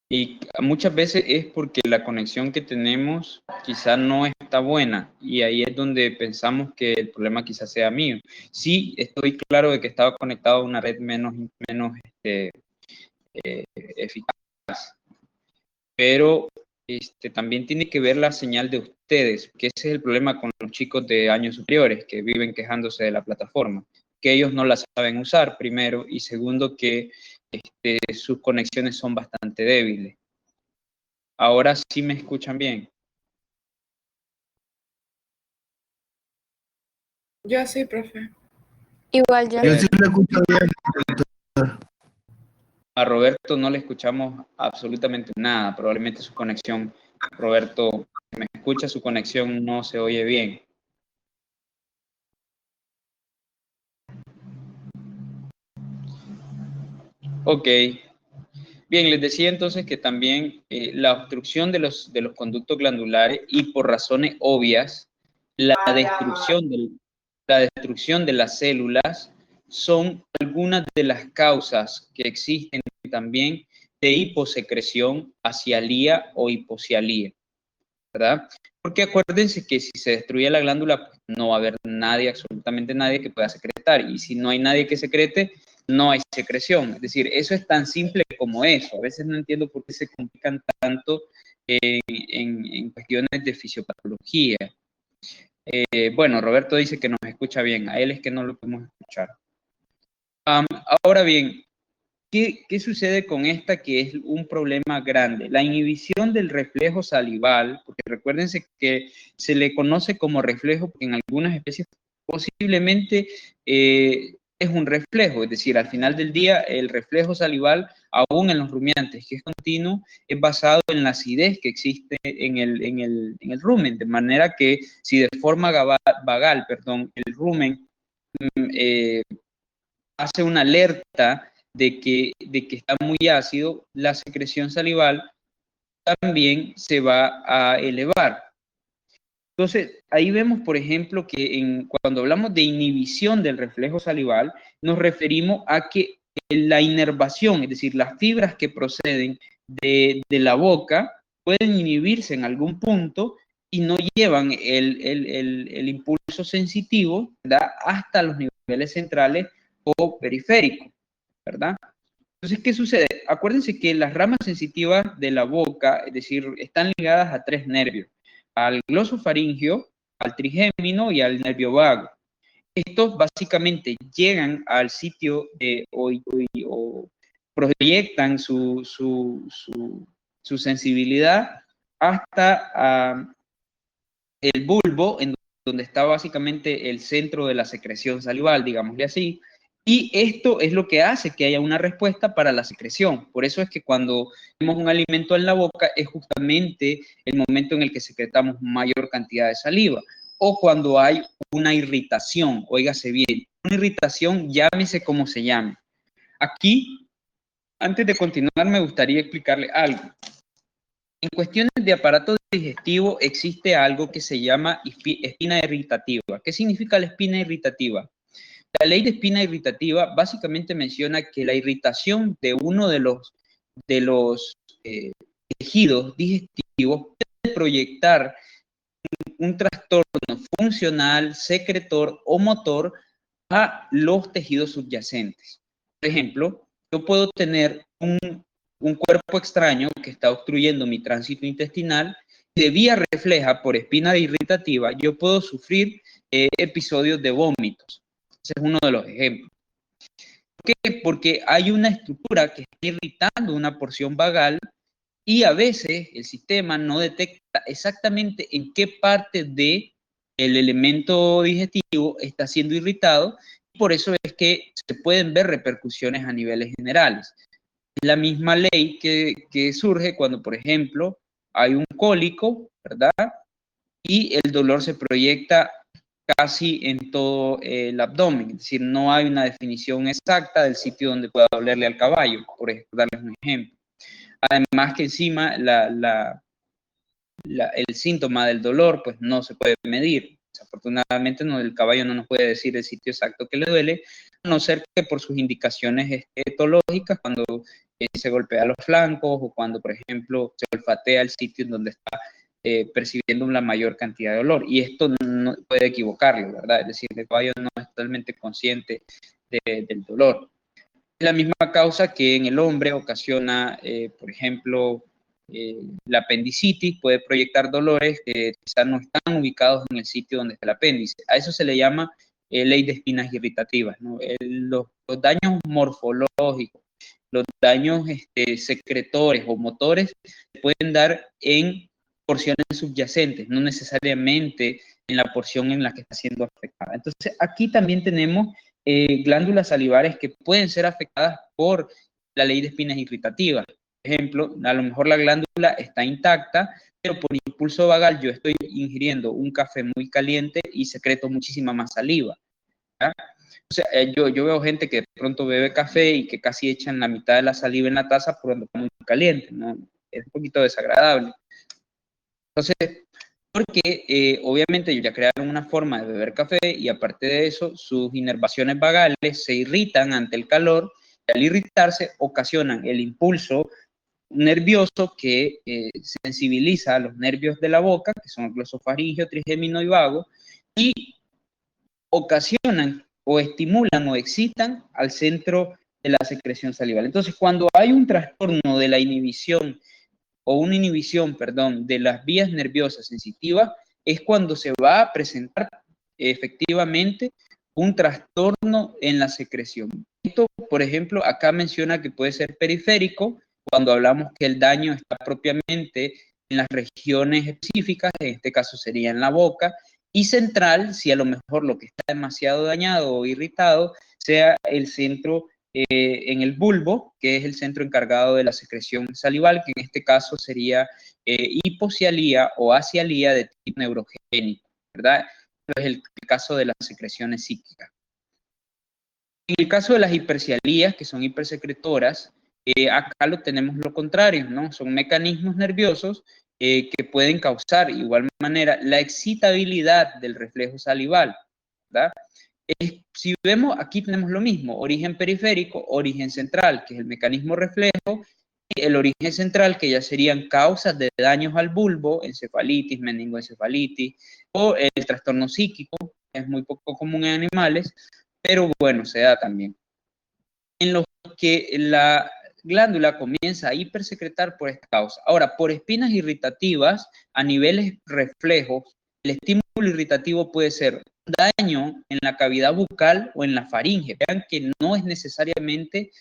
Y muchas veces es porque la conexión que tenemos quizá no está buena y ahí es donde pensamos que el problema quizá sea mío. Sí, estoy claro de que estaba conectado a una red menos eficaz, pero también tiene que ver la señal de ustedes, que ese es el problema con los chicos de años superiores que viven quejándose de la plataforma, que ellos no la saben usar primero y segundo que sus conexiones son bastante débiles. Ahora sí me escuchan bien. Yo sí, profe. Igual yo. Yo sí lo escucho bien. A Roberto no le escuchamos absolutamente nada. Probablemente su conexión, Roberto, me escucha, su conexión no se oye bien. Ok. Bien, les decía entonces que también la obstrucción de los conductos glandulares y por razones obvias, la destrucción de las células son algunas de las causas que existen también de hiposecreción, acialía o hipocialía, ¿verdad? Porque acuérdense que si se destruye la glándula, pues no va a haber nadie, absolutamente nadie que pueda secretar. Y si no hay nadie que secrete, no hay secreción. Es decir, eso es tan simple como eso. A veces no entiendo por qué se complican tanto en cuestiones de fisiopatología. Bueno, Roberto dice que nos escucha bien. A él es que no lo podemos escuchar. Ahora bien, ¿qué sucede con esta que es un problema grande? La inhibición del reflejo salival, porque recuérdense que se le conoce como reflejo porque en algunas especies posiblemente es un reflejo, es decir, al final del día el reflejo salival, aún en los rumiantes, que es continuo, es basado en la acidez que existe en el rumen, de manera que si de forma vagal, el rumen hace una alerta de que está muy ácido, la secreción salival también se va a elevar. Entonces, ahí vemos, por ejemplo, que cuando hablamos de inhibición del reflejo salival, nos referimos a que la inervación, es decir, las fibras que proceden de la boca, pueden inhibirse en algún punto y no llevan el impulso sensitivo, ¿verdad?, hasta los niveles centrales o periféricos, ¿verdad? Entonces, ¿qué sucede? Acuérdense que las ramas sensitivas de la boca, es decir, están ligadas a 3 nervios: al glosofaringio, al trigémino y al nervio vago. Estos básicamente llegan al sitio o proyectan su sensibilidad hasta el bulbo, en donde está básicamente el centro de la secreción salival, digámosle así, y esto es lo que hace que haya una respuesta para la secreción. Por eso es que cuando tenemos un alimento en la boca es justamente el momento en el que secretamos mayor cantidad de saliva, o cuando hay una irritación, óigase bien, una irritación, llámese como se llame. Aquí, antes de continuar, me gustaría explicarle algo. En cuestiones de aparato digestivo existe algo que se llama espina irritativa. ¿Qué significa la espina irritativa? La ley de espina irritativa básicamente menciona que la irritación de uno de los tejidos digestivos puede proyectar un trastorno funcional, secretor o motor a los tejidos subyacentes. Por ejemplo, yo puedo tener un cuerpo extraño que está obstruyendo mi tránsito intestinal y de vía refleja por espina irritativa yo puedo sufrir episodios de vómitos. Ese es uno de los ejemplos. ¿Por qué? Porque hay una estructura que está irritando una porción vagal y a veces el sistema no detecta exactamente en qué parte del elemento digestivo está siendo irritado, y por eso es que se pueden ver repercusiones a niveles generales. Es la misma ley que surge cuando, por ejemplo, hay un cólico, ¿verdad? Y el dolor se proyecta casi en todo el abdomen, es decir, no hay una definición exacta del sitio donde pueda dolerle al caballo, por darles un ejemplo. Además que encima el síntoma del dolor pues no se puede medir. Desafortunadamente el caballo no nos puede decir el sitio exacto que le duele, a no ser que por sus indicaciones etológicas, cuando se golpea los flancos o cuando, por ejemplo, se olfatea el sitio en donde está percibiendo la mayor cantidad de dolor. Y esto no puede equivocarlo, ¿verdad? Es decir, el caballo no es totalmente consciente del dolor. Es la misma causa que en el hombre ocasiona, por ejemplo, la apendicitis, puede proyectar dolores que quizás no están ubicados en el sitio donde está el apéndice. A eso se le llama ley de espinas irritativas, ¿no? Los daños morfológicos, los daños secretores o motores se pueden dar en porciones subyacentes, no necesariamente en la porción en la que está siendo afectada. Entonces, aquí también tenemos glándulas salivares que pueden ser afectadas por la ley de espinas irritativas. Por ejemplo, a lo mejor la glándula está intacta, pero por impulso vagal yo estoy ingiriendo un café muy caliente y secreto muchísima más saliva, ¿verdad? O sea, yo veo gente que de pronto bebe café y que casi echan la mitad de la saliva en la taza porque está muy caliente, ¿no? Es un poquito desagradable. Entonces, porque obviamente ellos ya crearon una forma de beber café y aparte de eso, sus inervaciones vagales se irritan ante el calor y al irritarse ocasionan el impulso nervioso que sensibiliza a los nervios de la boca, que son el glosofaringio, trigémino y vago, y ocasionan o estimulan o excitan al centro de la secreción salival. Entonces, cuando hay un trastorno de la inhibición o una inhibición, perdón, de las vías nerviosas sensitivas, es cuando se va a presentar efectivamente un trastorno en la secreción. Esto, por ejemplo, acá menciona que puede ser periférico, cuando hablamos que el daño está propiamente en las regiones específicas, en este caso sería en la boca, y central, si a lo mejor lo que está demasiado dañado o irritado sea el centro en el bulbo, que es el centro encargado de la secreción salival, que en este caso sería hipocialía o acialía de tipo neurogénico, ¿verdad? Es el caso de las secreciones psíquicas. En el caso de las hipercialías, que son hipersecretoras, acá lo tenemos lo contrario, ¿no? Son mecanismos nerviosos que pueden causar, de igual manera, la excitabilidad del reflejo salival, ¿verdad? Si vemos, aquí tenemos lo mismo, origen periférico, origen central, que es el mecanismo reflejo, y el origen central, que ya serían causas de daños al bulbo, encefalitis, meningoencefalitis, o el trastorno psíquico, que es muy poco común en animales, pero bueno, se da también. En los que la glándula comienza a hipersecretar por esta causa. Ahora, por espinas irritativas, a niveles reflejos, el estímulo irritativo puede ser un daño en la cavidad bucal o en la faringe. Vean que no es necesariamente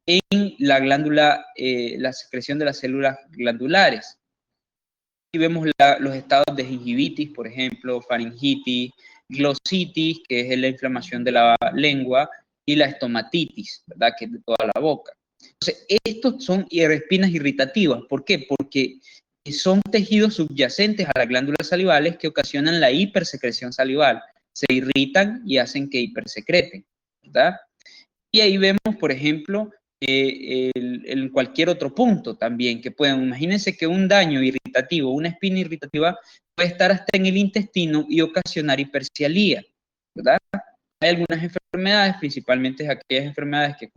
en la glándula, la secreción de las células glandulares. Aquí vemos los estados de gingivitis, por ejemplo, faringitis, glositis, que es la inflamación de la lengua, y la estomatitis, ¿verdad? Que es de toda la boca. Entonces, estos son espinas irritativas. ¿Por qué? Porque son tejidos subyacentes a las glándulas salivales que ocasionan la hipersecreción salival. Se irritan y hacen que hipersecreten, ¿verdad? Y ahí vemos, por ejemplo, en cualquier otro punto también que puedan. Imagínense que un daño irritativo, una espina irritativa, puede estar hasta en el intestino y ocasionar hipercialía, ¿verdad? Hay algunas enfermedades, principalmente aquellas enfermedades que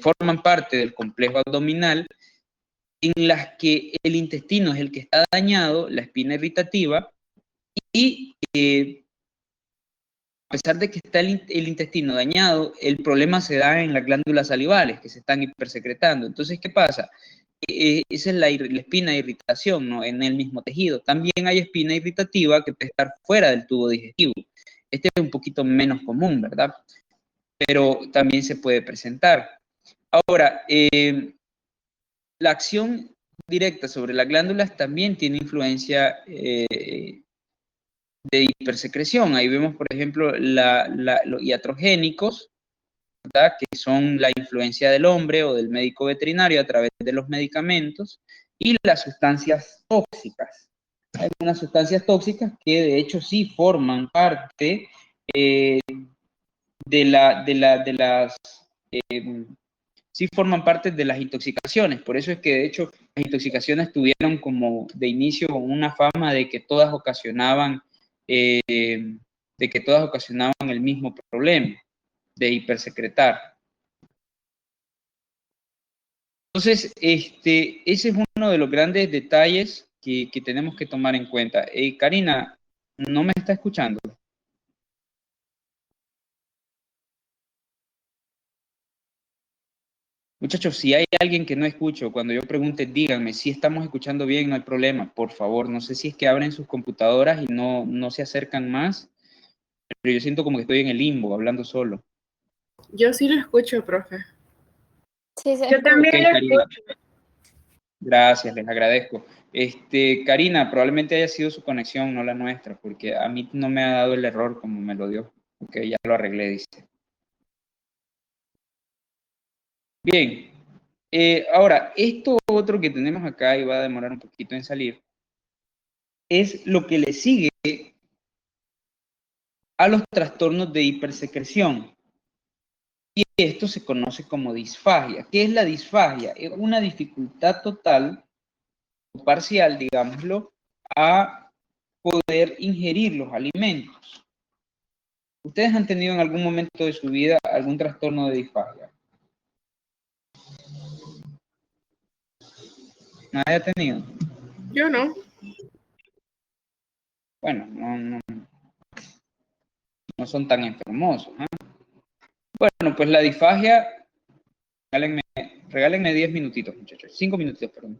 forman parte del complejo abdominal, en las que el intestino es el que está dañado, la espina irritativa, y a pesar de que está el intestino dañado, el problema se da en las glándulas salivales que se están hipersecretando. Entonces, ¿qué pasa? Esa es la espina de irritación, ¿no? En el mismo tejido. También hay espina irritativa que puede estar fuera del tubo digestivo. Este es un poquito menos común, ¿verdad? Pero también se puede presentar. Ahora, la acción directa sobre las glándulas también tiene influencia de hipersecreción. Ahí vemos, por ejemplo, los iatrogénicos, ¿verdad? Que son la influencia del hombre o del médico veterinario a través de los medicamentos, y las sustancias tóxicas. Hay algunas sustancias tóxicas que de hecho sí forman parte de las sí forman parte de las intoxicaciones. Por eso es que de hecho las intoxicaciones tuvieron como de inicio una fama de que todas ocasionaban el mismo problema de hipersecretar. Entonces, ese es uno de los grandes detalles que tenemos que tomar en cuenta. Karina, ¿no me está escuchando? Muchachos, si hay alguien que no escucho, cuando yo pregunte, díganme si estamos escuchando bien, no hay problema, por favor. No sé si es que abren sus computadoras y no se acercan más, pero yo siento como que estoy en el limbo, hablando solo. Yo sí lo escucho, profe. Sí, se Yo escucha. también Ok, lo Karina. escucho. Gracias, les agradezco. Karina, probablemente haya sido su conexión, no la nuestra, porque a mí no me ha dado el error como me lo dio. Ok, ya lo arreglé, dice. Bien, ahora, esto otro que tenemos acá, y va a demorar un poquito en salir, es lo que le sigue a los trastornos de hipersecreción. Y esto se conoce como disfagia. ¿Qué es la disfagia? Es una dificultad total o parcial, digámoslo, a poder ingerir los alimentos. ¿Ustedes han tenido en algún momento de su vida algún trastorno de disfagia? ¿Nadie ha tenido? Yo no. Bueno, no son tan enfermosos, ¿eh? Bueno, pues la disfagia, regálenme 10 minutitos, muchachos. 5 minutitos, perdón.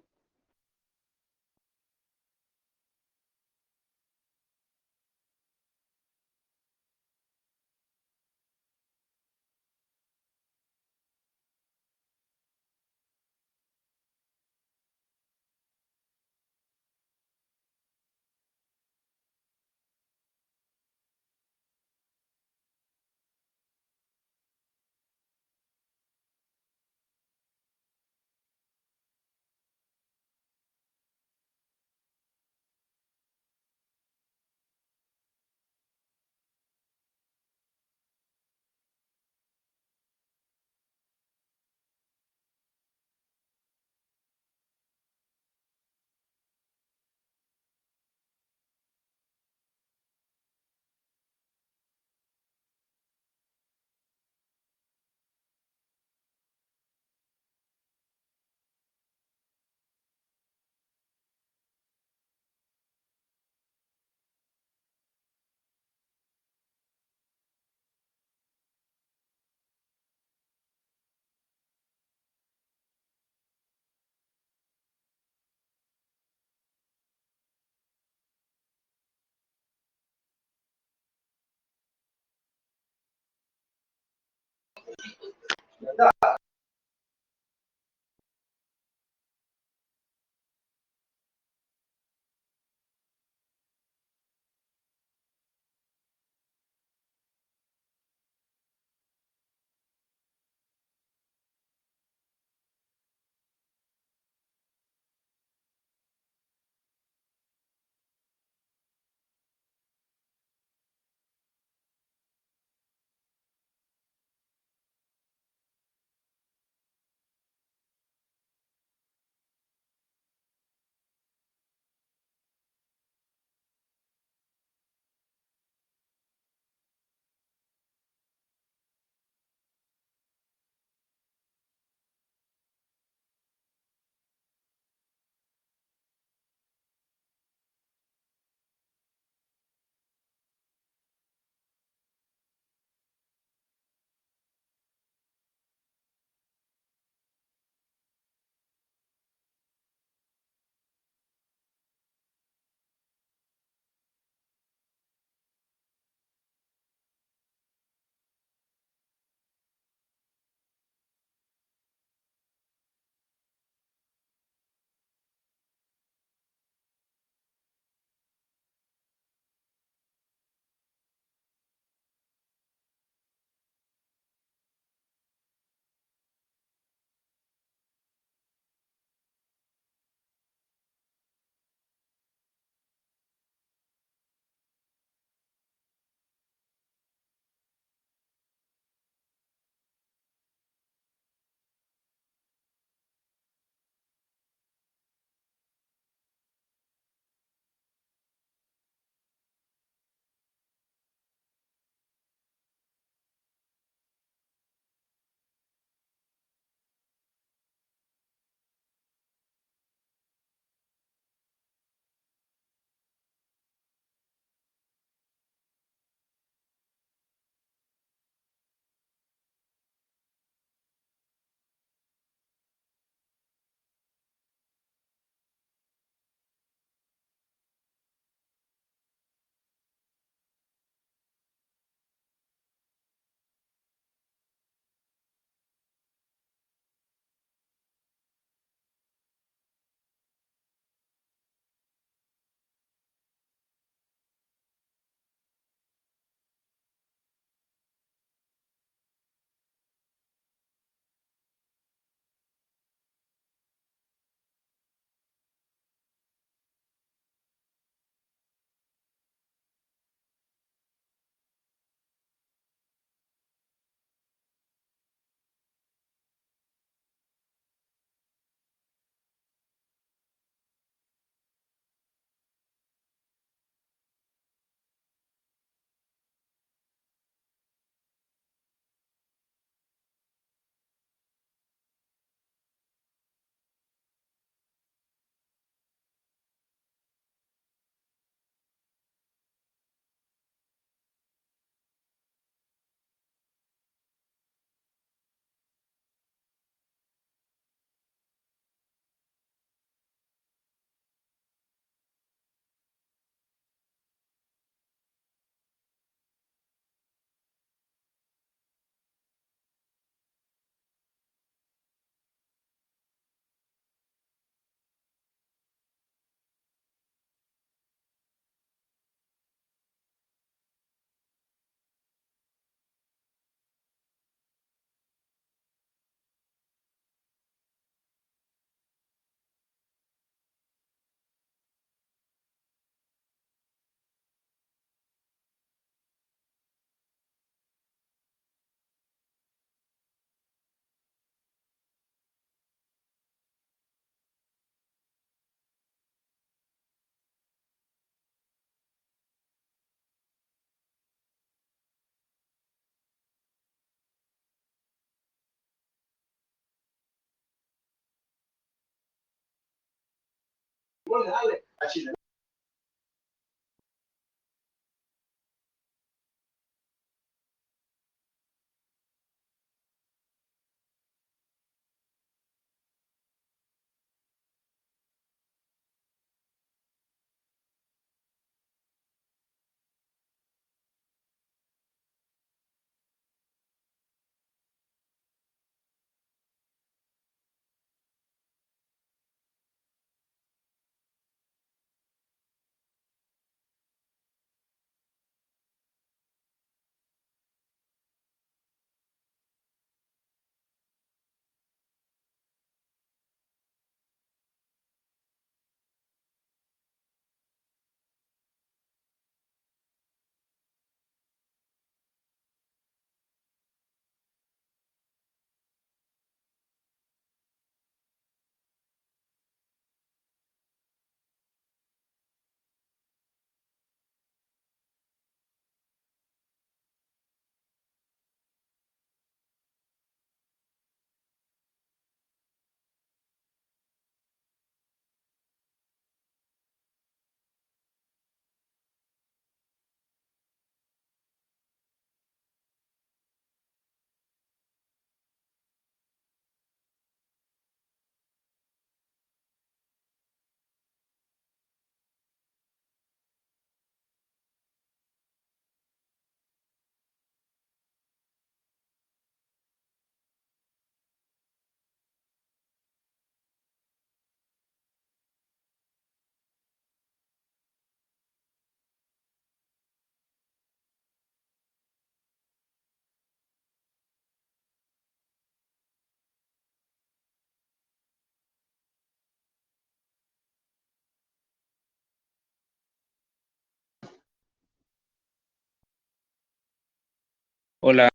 Hola,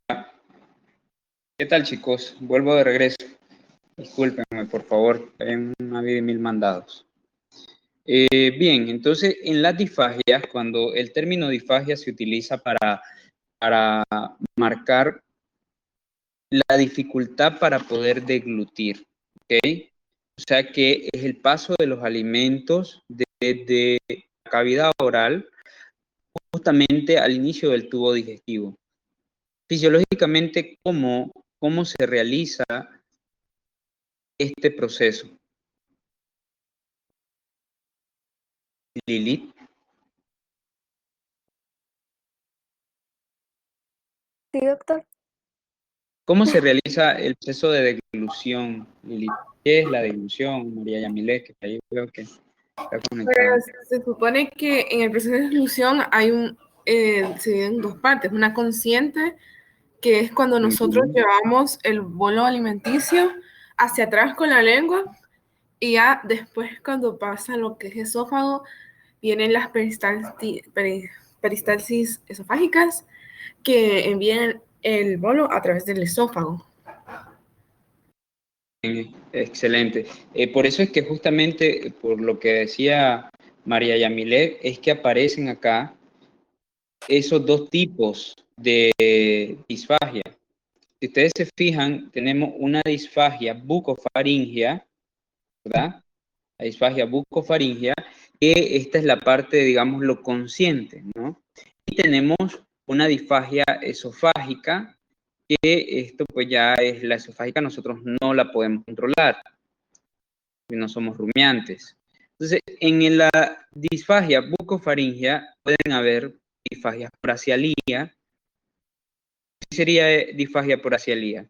¿qué tal, chicos? Vuelvo de regreso. Discúlpenme, por favor, hay una vida y mil mandados. Bien, entonces en las disfagias, cuando el término disfagia se utiliza para marcar la dificultad para poder deglutir, ¿ok? O sea que es el paso de los alimentos desde la cavidad oral justamente al inicio del tubo digestivo. Fisiológicamente, ¿cómo se realiza este proceso? Lilith. Sí, doctor. ¿Cómo se realiza el proceso de deglución, Lilith? ¿Qué es la deglución, María Yamilé? Que ahí veo que está conectada. Pues, se supone que en el proceso de exclusión hay se divide en dos partes. Una consciente, que es cuando nosotros llevamos el bolo alimenticio hacia atrás con la lengua, y ya después cuando pasa lo que es esófago, vienen las peristalsis esofágicas que envían el bolo a través del esófago. Excelente. Por eso es que justamente, por lo que decía María Yamilé, es que aparecen acá esos dos tipos de disfagia. Si ustedes se fijan, tenemos una disfagia bucofaringea, ¿verdad? La disfagia bucofaringea, que esta es la parte, digamos, lo consciente, ¿no? Y tenemos una disfagia esofágica, que esto pues ya es la esofágica, nosotros no la podemos controlar, no somos rumiantes. Entonces, en la disfagia bucofaringea pueden haber disfagias por acialía. ¿Qué sería disfagia por acialía?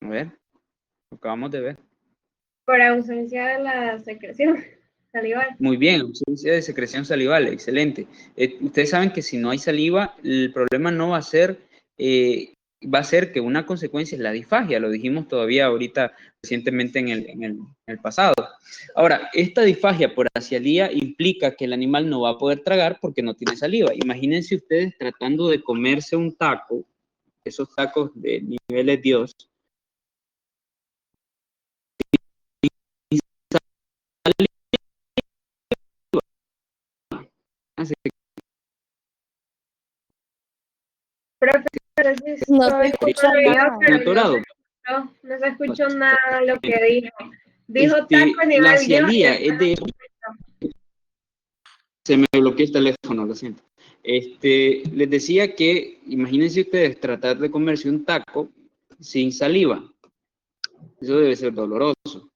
A ver, lo acabamos de ver. Por ausencia de la secreción salival. Muy bien, ausencia de secreción salival, excelente. Ustedes saben que si no hay saliva, el problema no va a ser, va a ser que una consecuencia es la disfagia, lo dijimos todavía ahorita recientemente en el pasado. Ahora, esta disfagia por acialía implica que el animal no va a poder tragar porque no tiene saliva. Imagínense ustedes tratando de comerse un taco, esos tacos de niveles Dios, Profesor, sí No estoy se escucha nada. pero no se escuchó nada lo que dijo. Dijo taco la nivel Dios. acialía es de... Se me bloqueó el teléfono, lo siento. Les decía que, imagínense ustedes tratar de comerse un taco sin saliva. Eso debe ser doloroso,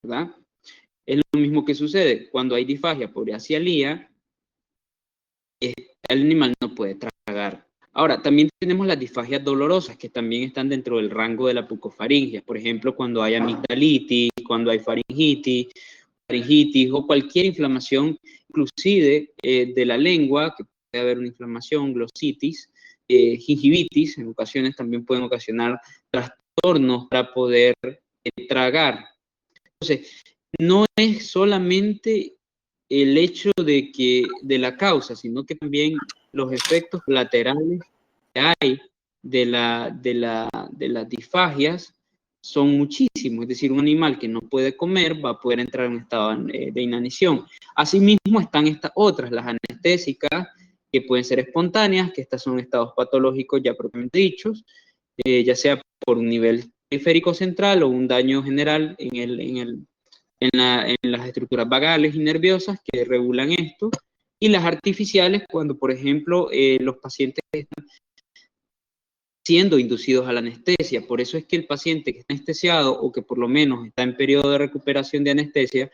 ¿verdad? Es lo mismo que sucede cuando hay disfagia por acialía, el animal no puede tragar. Ahora, también tenemos las disfagias dolorosas, que también están dentro del rango de la bucofaringia. Por ejemplo, cuando hay amigdalitis, cuando hay faringitis o cualquier inflamación, inclusive de la lengua, que puede haber una inflamación, glositis, gingivitis, en ocasiones también pueden ocasionar trastornos para poder tragar. Entonces, no es solamente el hecho de la causa, sino que también los efectos laterales que hay de las disfagias son muchísimos. Es decir, un animal que no puede comer va a poder entrar en un estado de inanición. Asimismo están estas otras, las anestésicas, que pueden ser espontáneas, que estas son estados patológicos ya propiamente dichos, ya sea por un nivel periférico central o un daño general en las estructuras vagales y nerviosas que regulan esto, y las artificiales cuando, por ejemplo, los pacientes están siendo inducidos a la anestesia. Por eso es que el paciente que está anestesiado o que por lo menos está en periodo de recuperación de anestesia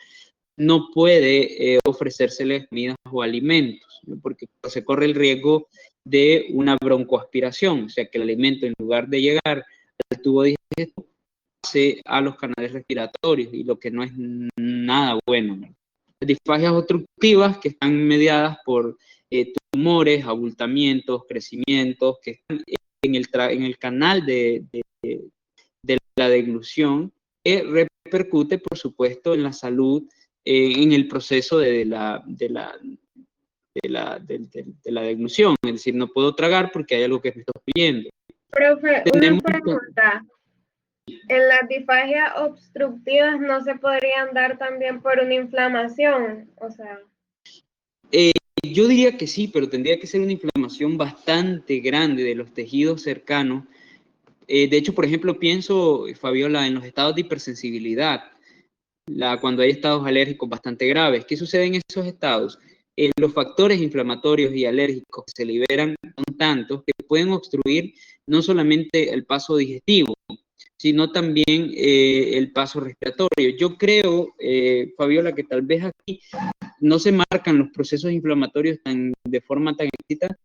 no puede ofrecérseles comidas o alimentos, ¿no? Porque se corre el riesgo de una broncoaspiración, o sea que el alimento en lugar de llegar al tubo digestivo a los canales respiratorios, y lo que no es nada bueno. Las disfagias obstructivas, que están mediadas por tumores, abultamientos, crecimientos, que están en el canal de la deglución, que repercute, por supuesto, en la salud en el proceso de la deglución, es decir, no puedo tragar porque hay algo que me está obstruyendo. Profe, Tenemos una pregunta. ¿En las disfagias obstructivas no se podrían dar también por una inflamación? O sea... Yo diría que sí, pero tendría que ser una inflamación bastante grande de los tejidos cercanos. De hecho, por ejemplo, pienso, Fabiola, en los estados de hipersensibilidad, cuando hay estados alérgicos bastante graves. ¿Qué sucede en esos estados? Los factores inflamatorios y alérgicos que se liberan son tantos que pueden obstruir no solamente el paso digestivo, sino también el paso respiratorio. Yo creo, Fabiola, que tal vez aquí no se marcan los procesos inflamatorios de forma tan explícita,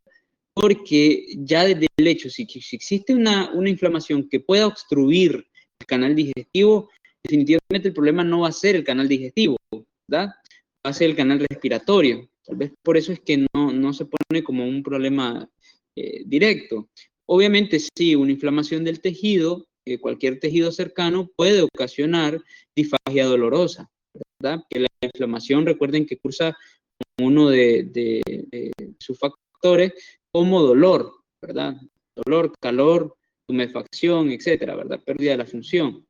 porque ya desde el hecho, si existe una inflamación que pueda obstruir el canal digestivo, definitivamente el problema no va a ser el canal digestivo, ¿verdad? Va a ser el canal respiratorio. Tal vez por eso es que no se pone como un problema directo. Obviamente sí, una inflamación del tejido, cualquier tejido cercano puede ocasionar disfagia dolorosa, ¿verdad? Que la inflamación, recuerden que cursa uno de sus factores como dolor, ¿verdad? Dolor, calor, tumefacción, etcétera, ¿verdad? Pérdida de la función.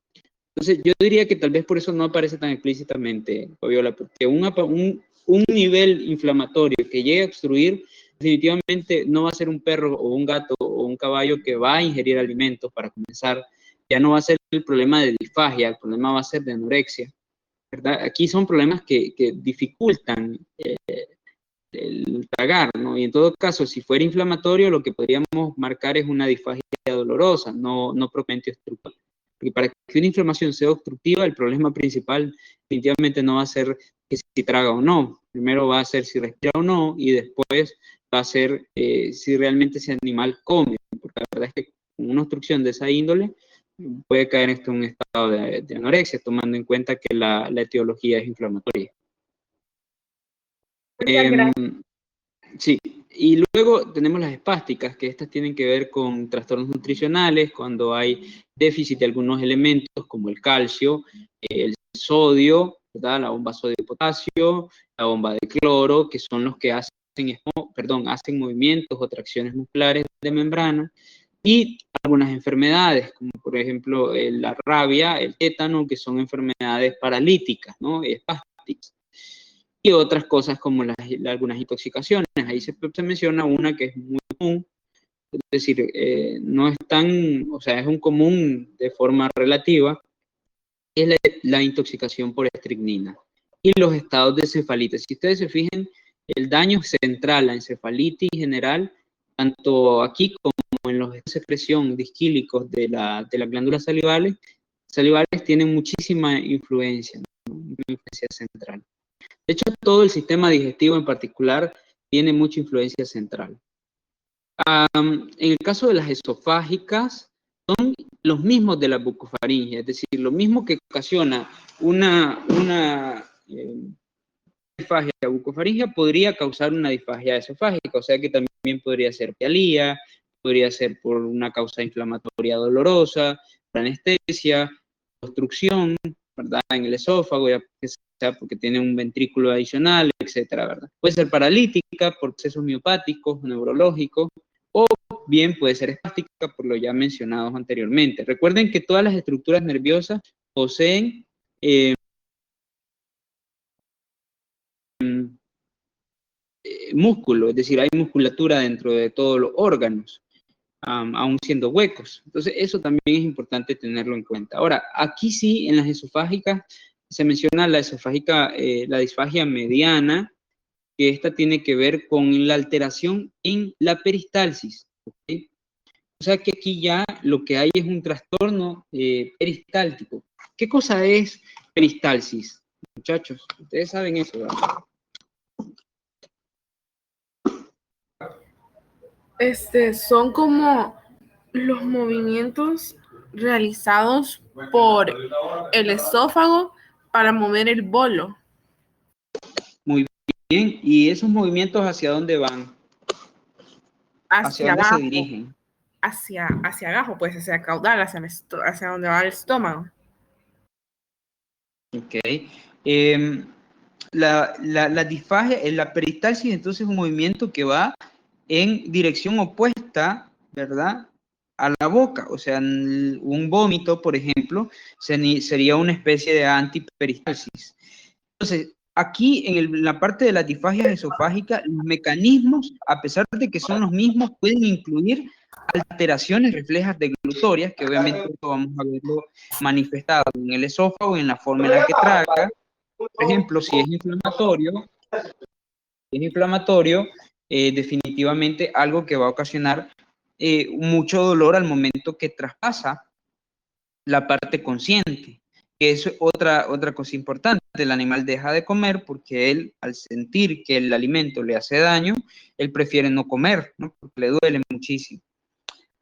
Entonces, yo diría que tal vez por eso no aparece tan explícitamente, Fabiola, porque un nivel inflamatorio que llegue a obstruir, definitivamente no va a ser un perro o un gato o un caballo que va a ingerir alimentos para comenzar. Ya no va a ser el problema de disfagia, el problema va a ser de anorexia, ¿verdad? Aquí son problemas que dificultan el tragar, ¿no? Y en todo caso, si fuera inflamatorio, lo que podríamos marcar es una disfagia dolorosa, no propiamente obstructiva. Porque para que una inflamación sea obstructiva, el problema principal definitivamente no va a ser que si traga o no. Primero va a ser si respira o no, y después va a ser si realmente ese animal come. Porque la verdad es que con una obstrucción de esa índole puede caer en un estado de anorexia, tomando en cuenta que la etiología es inflamatoria. Sí, y luego tenemos las espásticas, que estas tienen que ver con trastornos nutricionales, cuando hay déficit de algunos elementos como el calcio, el sodio, ¿verdad? La bomba sodio-potasio, la bomba de cloro, que son los que hacen movimientos o tracciones musculares de membrana, y algunas enfermedades, como por ejemplo la rabia, el tétano, que son enfermedades paralíticas, ¿no? Espásticas. Y otras cosas como algunas intoxicaciones. Ahí se menciona una que es muy común, es decir, no es tan, o sea, es un común de forma relativa, es la intoxicación por estricnina y los estados de cefalitis. Si ustedes se fijan, el daño central, la encefalitis general, tanto aquí como en los de secreción disquílicos de las glándulas salivales tienen muchísima influencia, ¿no? Una influencia central. De hecho, todo el sistema digestivo en particular tiene mucha influencia central. En el caso de las esofágicas, son los mismos de la bucofaringe, es decir, lo mismo que ocasiona una disfagia bucofaringea podría causar una disfagia esofágica, o sea que también podría ser pialía, podría ser por una causa inflamatoria dolorosa, por anestesia, obstrucción, ¿verdad? En el esófago, ya sea porque tiene un ventrículo adicional, etcétera, ¿verdad? Puede ser paralítica por procesos miopáticos, neurológicos, o bien puede ser espástica por lo ya mencionado anteriormente. Recuerden que todas las estructuras nerviosas poseen músculo, es decir, hay musculatura dentro de todos los órganos, aún siendo huecos. Entonces, eso también es importante tenerlo en cuenta. Ahora, aquí sí, en las esofágicas, se menciona la disfagia mediana, que esta tiene que ver con la alteración en la peristalsis, ¿okay? O sea que aquí ya lo que hay es un trastorno peristáltico. ¿Qué cosa es peristalsis, muchachos? Ustedes saben eso, ¿verdad? Son como los movimientos realizados por el esófago para mover el bolo. Muy bien, ¿y esos movimientos hacia dónde van? ¿Hacia dónde abajo, se dirigen? hacia abajo, pues hacia el caudal, hacia donde va el estómago. Ok. la disfagia, la peristalsis entonces es un movimiento que va en dirección opuesta, ¿verdad?, a la boca. O sea, un vómito, por ejemplo, sería una especie de antiperistalsis. Entonces, aquí en la parte de la disfagia esofágica, los mecanismos, a pesar de que son los mismos, pueden incluir alteraciones reflejas deglutorias, que obviamente vamos a verlo manifestado en el esófago, en la forma en la que traga. Por ejemplo, si es inflamatorio, definitivamente algo que va a ocasionar mucho dolor al momento que traspasa la parte consciente. Que es otra cosa importante. El animal deja de comer porque él, al sentir que el alimento le hace daño, él prefiere no comer, ¿no?, porque le duele muchísimo.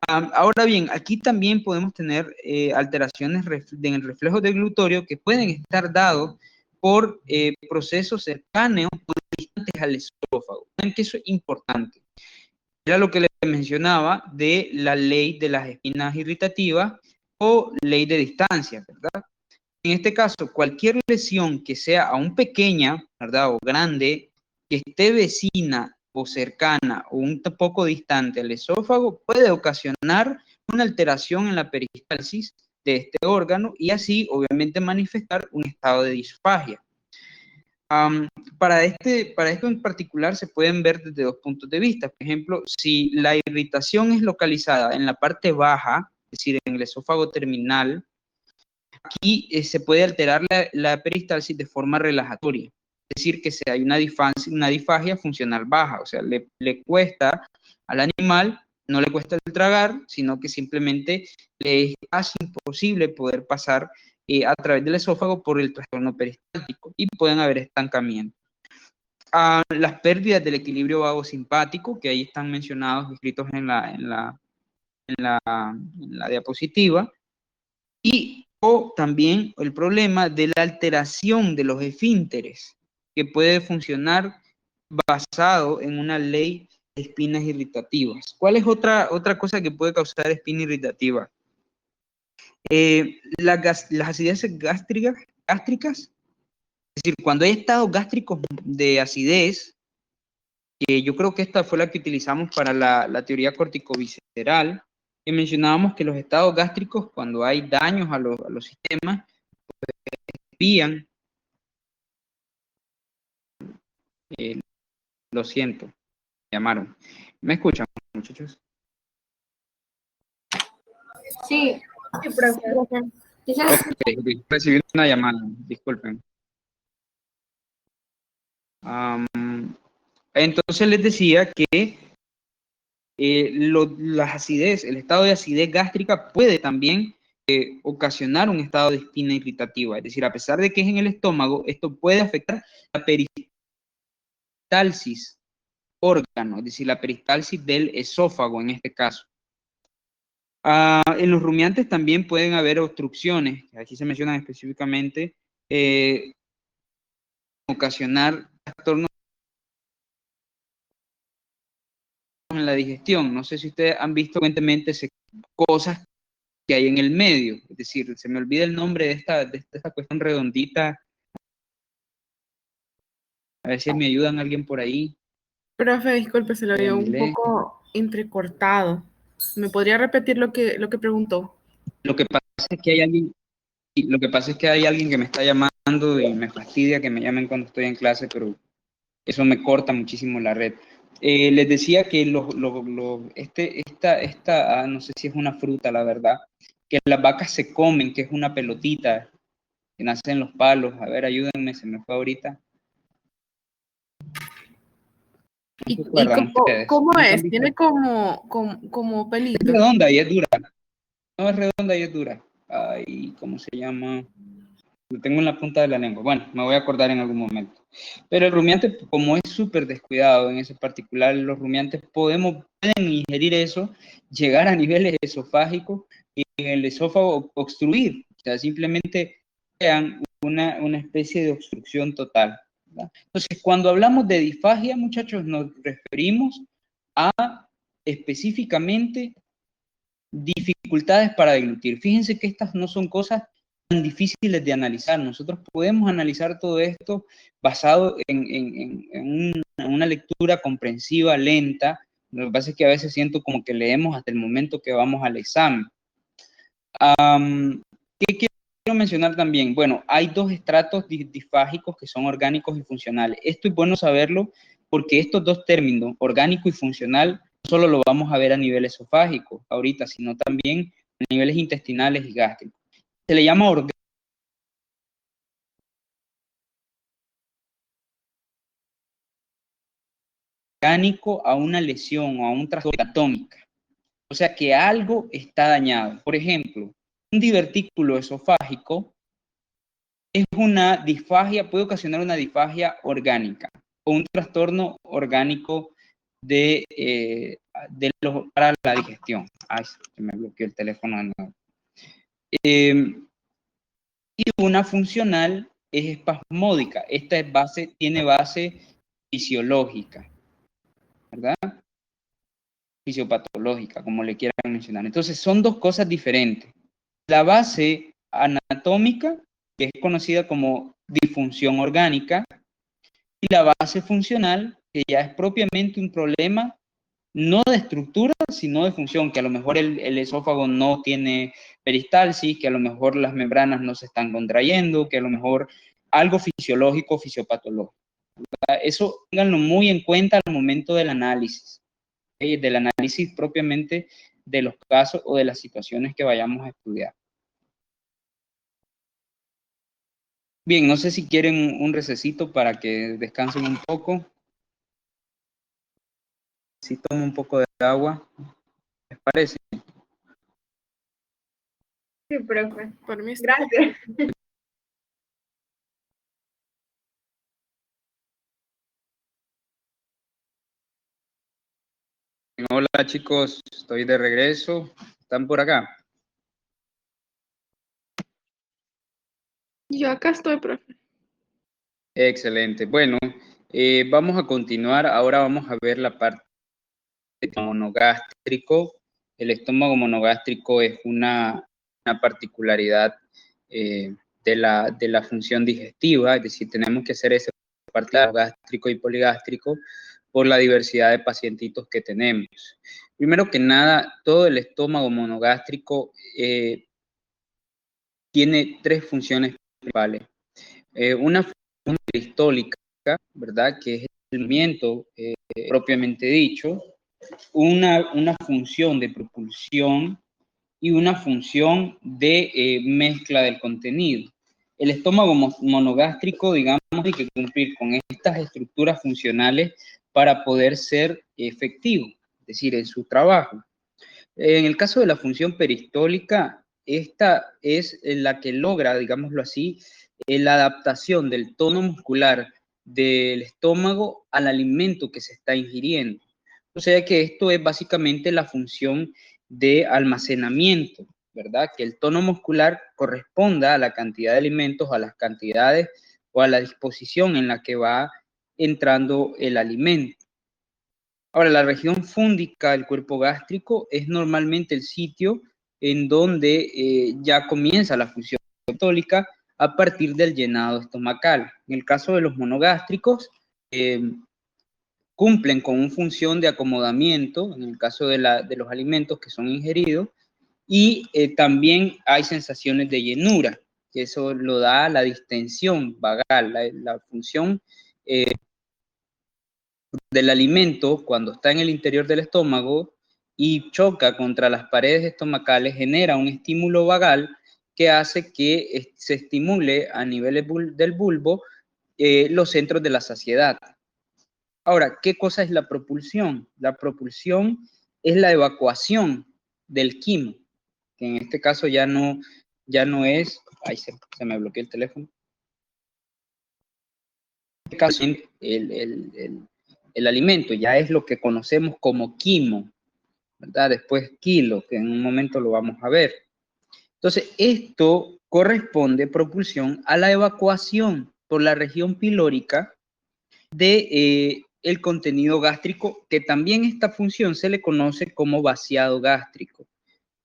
Ahora bien, aquí también podemos tener alteraciones en el reflejo deglutorio que pueden estar dados por procesos cercanos o distantes al esófago. ¿Saben que eso es importante? Era lo que les mencionaba de la ley de las espinas irritativas o ley de distancia, ¿verdad? En este caso, cualquier lesión que sea aún pequeña, ¿verdad?, o grande, que esté vecina o cercana o un poco distante al esófago, puede ocasionar una alteración en la peristalsis de este órgano y así, obviamente, manifestar un estado de disfagia. Para esto en particular se pueden ver desde dos puntos de vista. Por ejemplo, si la irritación es localizada en la parte baja, es decir, en el esófago terminal, aquí se puede alterar la peristalsis de forma relajatoria. Es decir, que si hay una disfagia funcional baja, o sea, le cuesta al animal, no le cuesta el tragar, sino que simplemente le es casi imposible poder pasar a través del esófago por el trastorno peristáltico y pueden haber estancamiento. Las pérdidas del equilibrio vagosimpático, que ahí están mencionados, escritos en la diapositiva, o también el problema de la alteración de los esfínteres, que puede funcionar basado en una ley de espinas irritativas. ¿Cuál es otra cosa que puede causar espina irritativa? Las acideces gástricas, es decir, cuando hay estados gástricos de acidez, que yo creo que esta fue la que utilizamos para la teoría corticovisceral, que mencionábamos que los estados gástricos, cuando hay daños a los sistemas, desvían. Lo siento, me llamaron. ¿Me escuchan, muchachos? Sí, sí, profe. Okay, recibí una llamada, disculpen. Entonces les decía que el estado de acidez gástrica puede también ocasionar un estado de espina irritativa. Es decir, a pesar de que es en el estómago, esto puede afectar la peristalsis órgano, es decir, la peristalsis del esófago en este caso. En los rumiantes también pueden haber obstrucciones, aquí se mencionan específicamente, ocasionar trastornos en la digestión. No sé si ustedes han visto frecuentemente cosas que hay en el medio, es decir, se me olvida el nombre de esta cuestión redondita. A ver si me ayudan alguien por ahí. Profe, disculpe, se lo vio un poco entrecortado. ¿Me podría repetir lo que preguntó? Lo que pasa es que hay alguien que me está llamando y me fastidia que me llamen cuando estoy en clase, pero eso me corta muchísimo la red. Les decía que no sé si es una fruta, la verdad, que las vacas se comen, que es una pelotita que nace en los palos. A ver, ayúdenme, se me fue ahorita. ¿Y cómo es? ¿Tiene como pelito? Es redonda y es dura. No, es redonda y es dura. Ay, ¿cómo se llama? Lo tengo en la punta de la lengua. Bueno, me voy a acordar en algún momento. Pero el rumiante, como es súper descuidado en ese particular, los rumiantes pueden ingerir eso, llegar a niveles esofágicos y en el esófago obstruir. O sea, simplemente crean una especie de obstrucción total, ¿verdad? Entonces, cuando hablamos de disfagia, muchachos, nos referimos a específicamente dificultades para deglutir. Fíjense que estas no son cosas difíciles de analizar. Nosotros podemos analizar todo esto basado en una lectura comprensiva, lenta. Lo que pasa es que a veces siento como que leemos hasta el momento que vamos al examen. ¿Qué quiero mencionar también? Bueno, hay dos estratos disfágicos que son orgánicos y funcionales. Esto es bueno saberlo porque estos dos términos, orgánico y funcional, no solo lo vamos a ver a nivel esofágico ahorita, sino también a niveles intestinales y gástricos. Se le llama orgánico a una lesión o a un trastorno anatómico. O sea que algo está dañado. Por ejemplo, un divertículo esofágico es una disfagia, puede ocasionar una disfagia orgánica o un trastorno orgánico para la digestión. Ay, se me bloqueó el teléfono de nuevo. Y una funcional es espasmódica. Esta tiene base fisiológica, ¿verdad? Fisiopatológica, como le quieran mencionar. Entonces, son dos cosas diferentes. La base anatómica, que es conocida como disfunción orgánica, y la base funcional, que ya es propiamente un problema no de estructura, sino de función, que a lo mejor el esófago no tiene peristalsis, que a lo mejor las membranas no se están contrayendo, que a lo mejor algo fisiológico, fisiopatológico. Eso ténganlo muy en cuenta al momento del análisis propiamente de los casos o de las situaciones que vayamos a estudiar. Bien, no sé si quieren un recesito para que descansen un poco. Si tomo un poco de agua, ¿les parece? Sí, profe. Por mí está. Gracias. Hola chicos, estoy de regreso. ¿Están por acá? Yo acá estoy, profe. Excelente. Bueno, vamos a continuar. Ahora vamos a ver la parte monogástrico. El estómago monogástrico es una particularidad de la función digestiva, es decir, tenemos que hacer ese parte gástrico y poligástrico por la diversidad de pacientitos que tenemos. Primero que nada, todo el estómago monogástrico tiene tres funciones principales. Una función peristólica, ¿verdad? Que es el movimiento propiamente dicho, una función de propulsión y una función de mezcla del contenido. El estómago monogástrico, digamos, tiene que cumplir con estas estructuras funcionales para poder ser efectivo, es decir, en su trabajo. En el caso de la función peristólica, esta es la que logra, digámoslo así, la adaptación del tono muscular del estómago al alimento que se está ingiriendo. O sea que esto es básicamente la función de almacenamiento, ¿verdad? Que el tono muscular corresponda a la cantidad de alimentos, a las cantidades o a la disposición en la que va entrando el alimento. Ahora, la región fúndica del cuerpo gástrico es normalmente el sitio en donde ya comienza la función peristólica a partir del llenado estomacal. En el caso de los monogástricos, cumplen con una función de acomodamiento, en el caso de los alimentos que son ingeridos, y también hay sensaciones de llenura, que eso lo da la distensión vagal, la función del alimento cuando está en el interior del estómago y choca contra las paredes estomacales, genera un estímulo vagal que hace que se estimule a nivel del bulbo los centros de la saciedad. Ahora, ¿qué cosa es la propulsión? La propulsión es la evacuación del quimo, que en este caso ya no es, ay, se me bloqueó el teléfono. En este caso, el alimento ya es lo que conocemos como quimo, ¿verdad? Después kilo, que en un momento lo vamos a ver. Entonces, esto corresponde, propulsión, a la evacuación por la región pilórica de el contenido gástrico, que también esta función se le conoce como vaciado gástrico,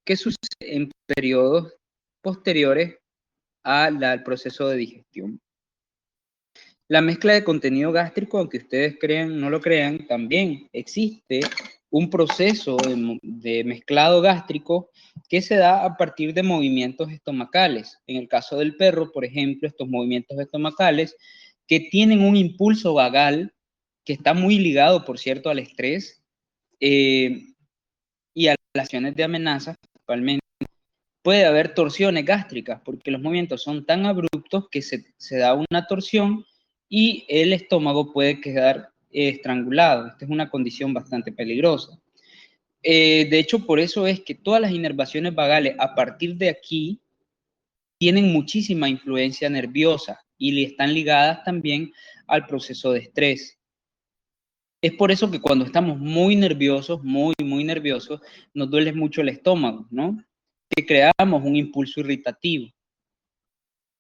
que sucede en periodos posteriores al proceso de digestión. La mezcla de contenido gástrico, aunque ustedes crean no lo crean, también existe un proceso de mezclado gástrico que se da a partir de movimientos estomacales. En el caso del perro, por ejemplo, estos movimientos estomacales que tienen un impulso vagal que está muy ligado, por cierto, al estrés y a las acciones de amenaza, principalmente. Puede haber torsiones gástricas porque los movimientos son tan abruptos que se da una torsión y el estómago puede quedar estrangulado. Esta es una condición bastante peligrosa. De hecho, por eso es que todas las inervaciones vagales a partir de aquí tienen muchísima influencia nerviosa y están ligadas también al proceso de estrés. Es por eso que cuando estamos muy nerviosos, muy nerviosos, nos duele mucho el estómago, ¿no? Que creamos un impulso irritativo.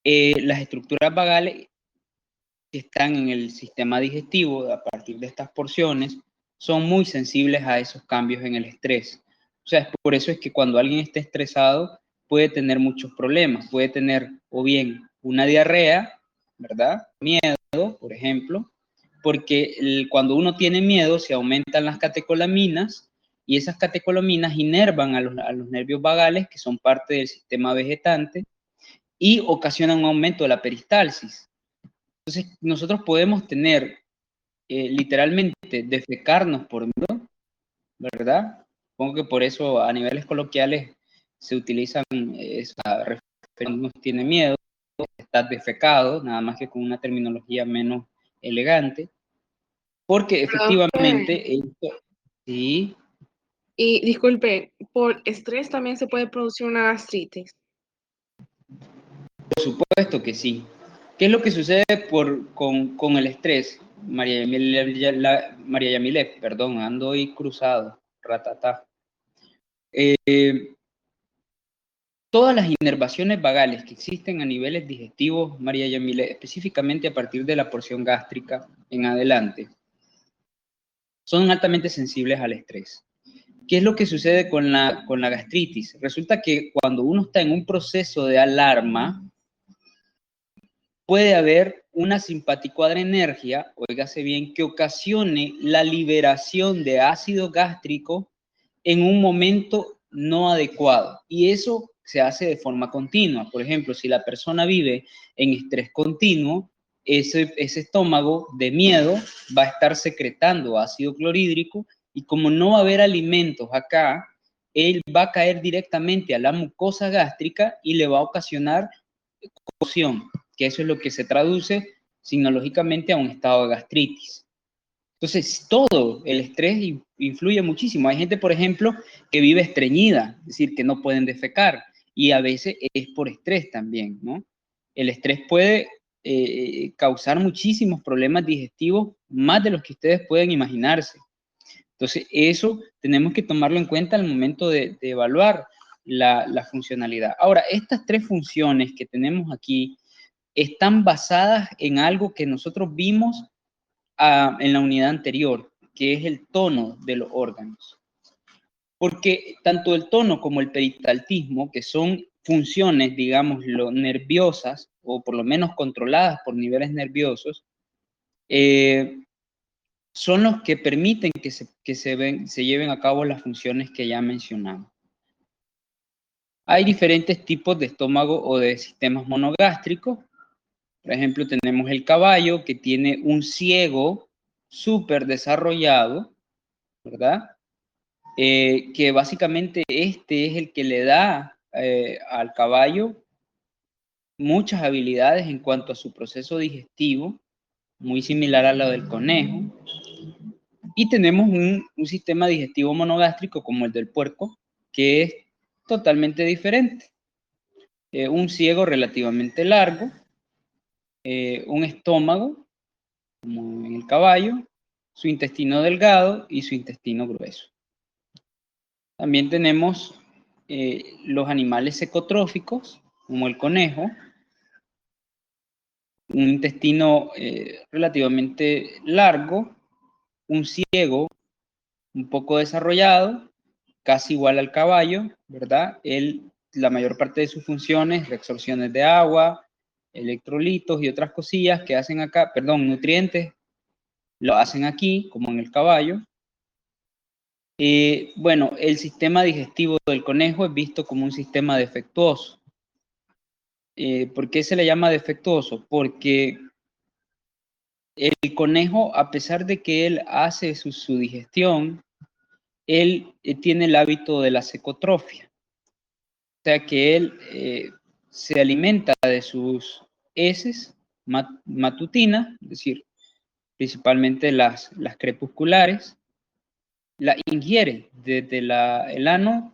Las estructuras vagales que están en el sistema digestivo a partir de estas porciones son muy sensibles a esos cambios en el estrés. O sea, por eso es que cuando alguien está estresado puede tener muchos problemas. Puede tener o bien una diarrea, ¿verdad? Miedo, por ejemplo, porque cuando uno tiene miedo se aumentan las catecolaminas y esas catecolaminas inervan a los nervios vagales, que son parte del sistema vegetante, y ocasionan un aumento de la peristalsis. Entonces, nosotros podemos tener literalmente defecarnos por miedo, ¿verdad? Supongo que por eso a niveles coloquiales se utilizan esa referencia, tiene miedo, está defecado, nada más que con una terminología menos elegante, porque efectivamente esto, sí. Y disculpe, por estrés también se puede producir una gastritis. Por supuesto que sí. ¿Qué es lo que sucede con el estrés? María Yamilet, perdón, ando ahí cruzado, ratatá. Todas las inervaciones vagales que existen a niveles digestivos, María Yamilet, específicamente a partir de la porción gástrica en adelante, son altamente sensibles al estrés. ¿Qué es lo que sucede con la gastritis? Resulta que cuando uno está en un proceso de alarma, puede haber una simpaticoadrenergia, óigase bien, que ocasione la liberación de ácido gástrico en un momento no adecuado. Y eso se hace de forma continua. Por ejemplo, si la persona vive en estrés continuo, ese estómago de miedo va a estar secretando ácido clorhídrico y como no va a haber alimentos acá, él va a caer directamente a la mucosa gástrica y le va a ocasionar cocción, que eso es lo que se traduce sinológicamente a un estado de gastritis. Entonces, todo el estrés influye muchísimo. Hay gente, por ejemplo, que vive estreñida, es decir, que no pueden defecar, y a veces es por estrés también, ¿no? El estrés puede causar muchísimos problemas digestivos, más de los que ustedes pueden imaginarse. Entonces, eso tenemos que tomarlo en cuenta al momento de evaluar la funcionalidad. Ahora, estas tres funciones que tenemos aquí están basadas en algo que nosotros vimos en la unidad anterior, que es el tono de los órganos. Porque tanto el tono como el peristaltismo, que son funciones, digámoslo, nerviosas, o por lo menos controladas por niveles nerviosos, son los que permiten que se lleven a cabo las funciones que ya mencionamos. Hay diferentes tipos de estómago o de sistemas monogástricos. Por ejemplo, tenemos el caballo que tiene un ciego súper desarrollado, ¿verdad? Que básicamente este es el que le da al caballo muchas habilidades en cuanto a su proceso digestivo, muy similar a lo del conejo. Y tenemos un sistema digestivo monogástrico como el del puerco, que es totalmente diferente. Un ciego relativamente largo, un estómago, como en el caballo, su intestino delgado y su intestino grueso. También tenemos los animales ecotróficos, como el conejo, un intestino relativamente largo, un ciego un poco desarrollado, casi igual al caballo, ¿verdad? Él la mayor parte de sus funciones, reabsorciones de agua, electrolitos y otras cosillas que hacen acá, perdón, nutrientes, lo hacen aquí, como en el caballo. Bueno, el sistema digestivo del conejo es visto como un sistema defectuoso. ¿Por qué se le llama defectuoso? Porque el conejo, a pesar de que él hace su digestión, él tiene el hábito de la secotrofia. O sea que él se alimenta de sus heces matutinas, es decir, principalmente las crepusculares, la ingiere desde el ano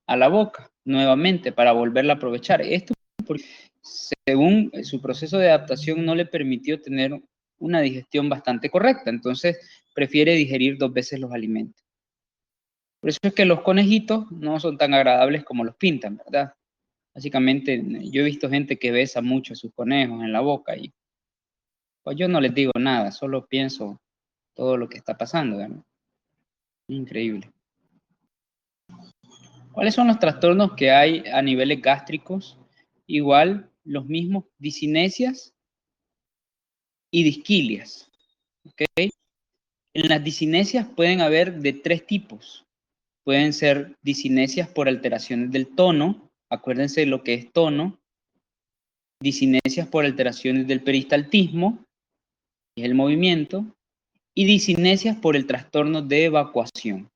a la boca nuevamente para volverla a aprovechar. Esto porque según su proceso de adaptación no le permitió tener una digestión bastante correcta, entonces prefiere digerir 2 veces los alimentos. Por eso es que los conejitos no son tan agradables como los pintan, ¿verdad? Básicamente yo he visto gente que besa mucho a sus conejos en la boca y pues yo no les digo nada, solo pienso todo lo que está pasando, ¿verdad? Increíble. ¿Cuáles son los trastornos que hay a niveles gástricos? Igual, los mismos, discinesias y disquilias. ¿Ok? En las discinesias pueden haber de 3 tipos. Pueden ser discinesias por alteraciones del tono. Acuérdense de lo que es tono. Discinesias por alteraciones del peristaltismo, que es el movimiento. Y discinesias por el trastorno de evacuación.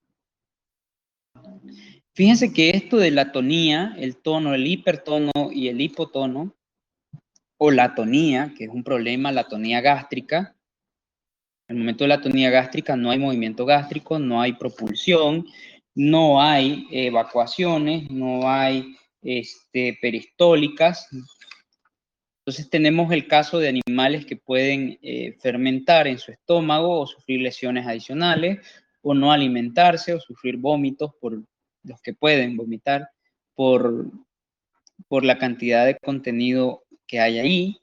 Fíjense que esto de la tonía, el tono, el hipertono y el hipotono, o la atonía, que es un problema, la atonía gástrica. En el momento de la atonía gástrica no hay movimiento gástrico, no hay propulsión, no hay evacuaciones, no hay peristólicas. Entonces tenemos el caso de animales que pueden fermentar en su estómago o sufrir lesiones adicionales, o no alimentarse, o sufrir vómitos por los que pueden vomitar, por la cantidad de contenido que hay ahí,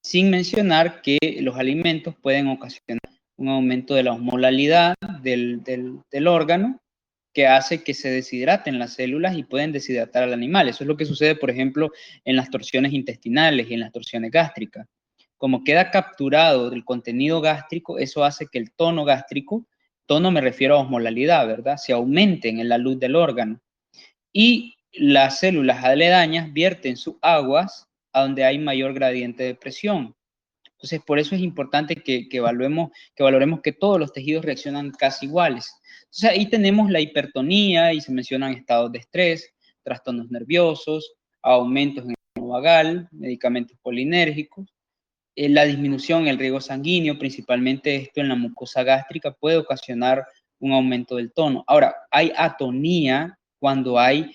sin mencionar que los alimentos pueden ocasionar un aumento de la osmolalidad del órgano, que hace que se deshidraten las células y pueden deshidratar al animal. Eso es lo que sucede, por ejemplo, en las torsiones intestinales y en las torsiones gástricas. Como queda capturado el contenido gástrico, eso hace que el tono gástrico, tono me refiero a osmolalidad, ¿verdad?, se aumente en la luz del órgano. Y las células aledañas vierten sus aguas a donde hay mayor gradiente de presión. Entonces, por eso es importante que valoremos que todos los tejidos reaccionan casi iguales. Entonces, ahí tenemos la hipertonía y se mencionan estados de estrés, trastornos nerviosos, aumentos en el tono vagal, medicamentos colinérgicos, la disminución en el riego sanguíneo, principalmente esto en la mucosa gástrica, puede ocasionar un aumento del tono. Ahora, hay atonía cuando hay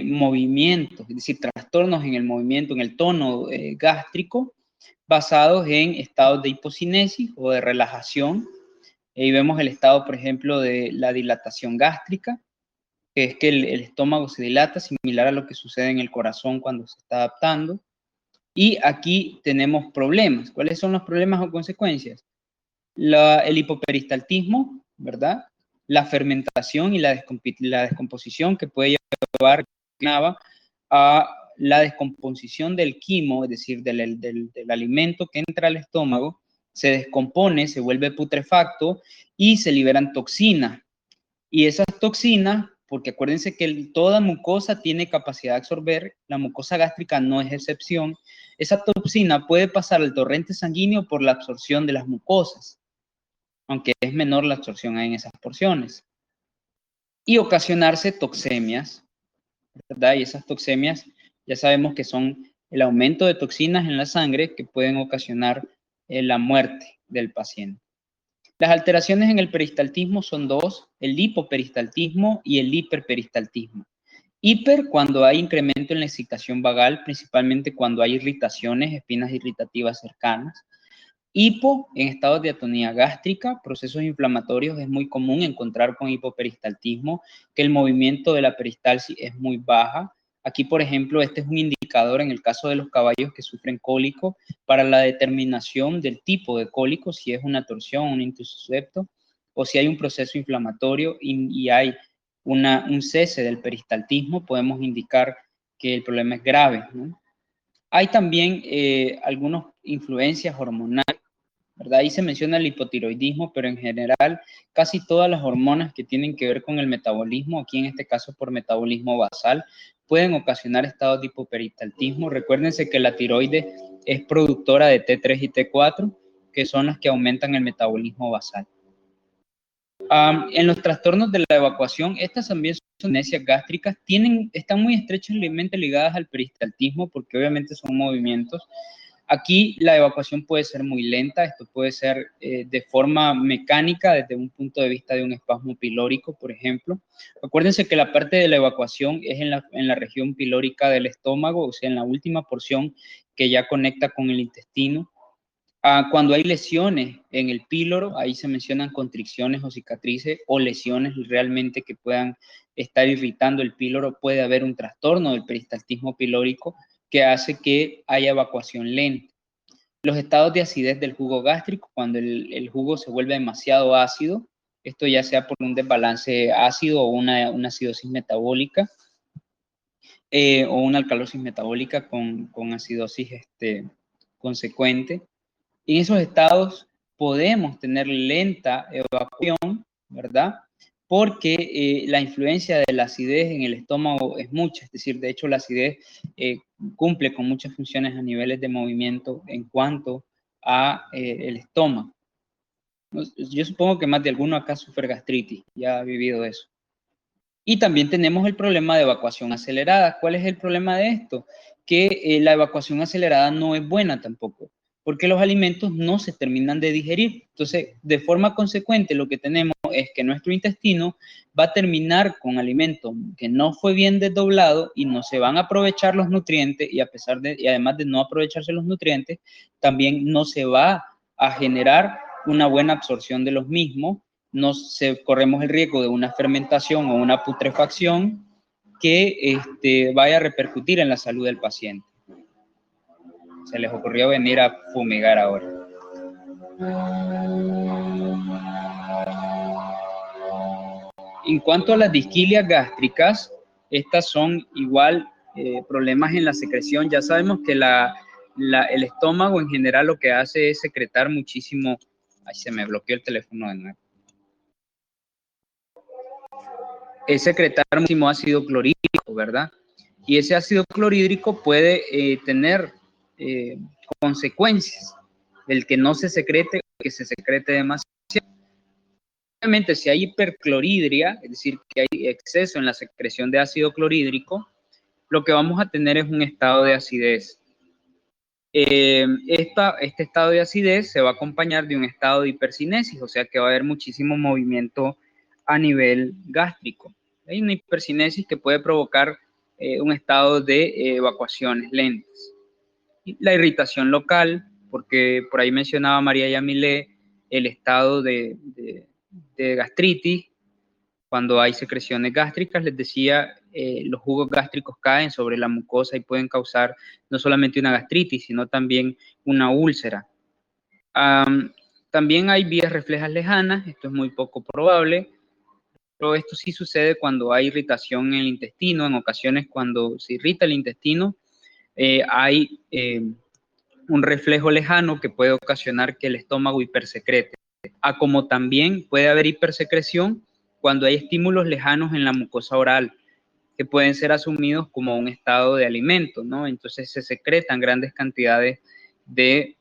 movimientos, es decir, trastornos en el movimiento, en el tono gástrico, basados en estados de hipocinesis o de relajación. Ahí vemos el estado, por ejemplo, de la dilatación gástrica, que es que el estómago se dilata, similar a lo que sucede en el corazón cuando se está adaptando. Y aquí tenemos problemas. ¿Cuáles son los problemas o consecuencias? El hipoperistaltismo, ¿verdad? La fermentación y la descomposición que puede llevar a la descomposición del quimo, es decir, del alimento que entra al estómago, se descompone, se vuelve putrefacto y se liberan toxinas. Y esas toxinas, porque acuérdense que toda mucosa tiene capacidad de absorber, la mucosa gástrica no es excepción, esa toxina puede pasar al torrente sanguíneo por la absorción de las mucosas, aunque es menor la absorción en esas porciones, y ocasionarse toxemias, ¿verdad? Y esas toxemias ya sabemos que son el aumento de toxinas en la sangre que pueden ocasionar la muerte del paciente. Las alteraciones en el peristaltismo son 2, el hipoperistaltismo y el hiperperistaltismo. Hiper, cuando hay incremento en la excitación vagal, principalmente cuando hay irritaciones, espinas irritativas cercanas. Hipo, en estados de atonía gástrica, procesos inflamatorios, es muy común encontrar con hipoperistaltismo que el movimiento de la peristalsis es muy baja. Aquí, por ejemplo, este es un indicador en el caso de los caballos que sufren cólico para la determinación del tipo de cólico, si es una torsión, un intussuscepto, o si hay un proceso inflamatorio y hay un cese del peristaltismo, podemos indicar que el problema es grave, ¿no? Hay también algunas influencias hormonales, ¿verdad? Ahí se menciona el hipotiroidismo, pero en general casi todas las hormonas que tienen que ver con el metabolismo, aquí en este caso por metabolismo basal, pueden ocasionar estados de hipoperistaltismo. Recuérdense que la tiroides es productora de T3 y T4, que son las que aumentan el metabolismo basal. En los trastornos de la evacuación, estas también son amnesias gástricas, están muy estrechamente ligadas al peristaltismo porque obviamente son movimientos. Aquí la evacuación puede ser muy lenta, esto puede ser de forma mecánica desde un punto de vista de un espasmo pilórico, por ejemplo. Acuérdense que la parte de la evacuación es en la región pilórica del estómago, o sea, en la última porción que ya conecta con el intestino. Cuando hay lesiones en el píloro, ahí se mencionan constricciones o cicatrices o lesiones realmente que puedan estar irritando el píloro, puede haber un trastorno del peristaltismo pilórico que hace que haya evacuación lenta. Los estados de acidez del jugo gástrico, cuando el jugo se vuelve demasiado ácido, esto ya sea por un desbalance ácido o una acidosis metabólica o una alcalosis metabólica con acidosis consecuente. En esos estados podemos tener lenta evacuación, ¿verdad? Porque la influencia de la acidez en el estómago es mucha, es decir, de hecho la acidez cumple con muchas funciones a niveles de movimiento en cuanto a el estómago. Yo supongo que más de alguno acá sufre gastritis, ya ha vivido eso. Y también tenemos el problema de evacuación acelerada. ¿Cuál es el problema de esto? Que la evacuación acelerada no es buena tampoco, porque los alimentos no se terminan de digerir. Entonces, de forma consecuente, lo que tenemos es que nuestro intestino va a terminar con alimento que no fue bien desdoblado y no se van a aprovechar los nutrientes y además de no aprovecharse los nutrientes, también no se va a generar una buena absorción de los mismos. Corremos el riesgo de una fermentación o una putrefacción que vaya a repercutir en la salud del paciente. Se les ocurrió venir a fumigar ahora. En cuanto a las disquilias gástricas, estas son igual problemas en la secreción. Ya sabemos que el estómago en general lo que hace es secretar muchísimo. Ay, se me bloqueó el teléfono de nuevo. Es secretar muchísimo ácido clorhídrico, ¿verdad? Y ese ácido clorhídrico puede tener consecuencias del que no se secrete o que se secrete demasiado. Obviamente, si hay hiperclorhidria, es decir, que hay exceso en la secreción de ácido clorhídrico, lo que vamos a tener es un estado de acidez. Este estado de acidez se va a acompañar de un estado de hipercinesis, o sea que va a haber muchísimo movimiento a nivel gástrico. Hay una hipercinesis que puede provocar un estado de evacuaciones lentas. La irritación local, porque por ahí mencionaba María Yamilé el estado de gastritis, cuando hay secreciones gástricas, les decía, los jugos gástricos caen sobre la mucosa y pueden causar no solamente una gastritis, sino también una úlcera. También hay vías reflejas lejanas, esto es muy poco probable, pero esto sí sucede cuando hay irritación en el intestino. En ocasiones, cuando se irrita el intestino, hay un reflejo lejano que puede ocasionar que el estómago hipersecrete. Como también puede haber hipersecreción cuando hay estímulos lejanos en la mucosa oral, que pueden ser asumidos como un estado de alimento, ¿no? Entonces se secretan grandes cantidades de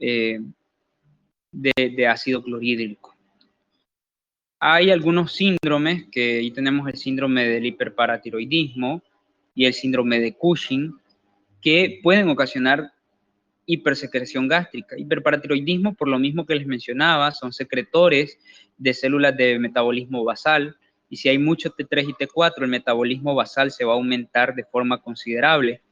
ácido clorhídrico. Hay algunos síndromes, que ahí tenemos el síndrome del hiperparatiroidismo y el síndrome de Cushing, que pueden ocasionar hipersecreción gástrica. Hiperparatiroidismo, por lo mismo que les mencionaba, son secretores de células de metabolismo basal, y si hay mucho T3 y T4, el metabolismo basal se va a aumentar de forma considerable,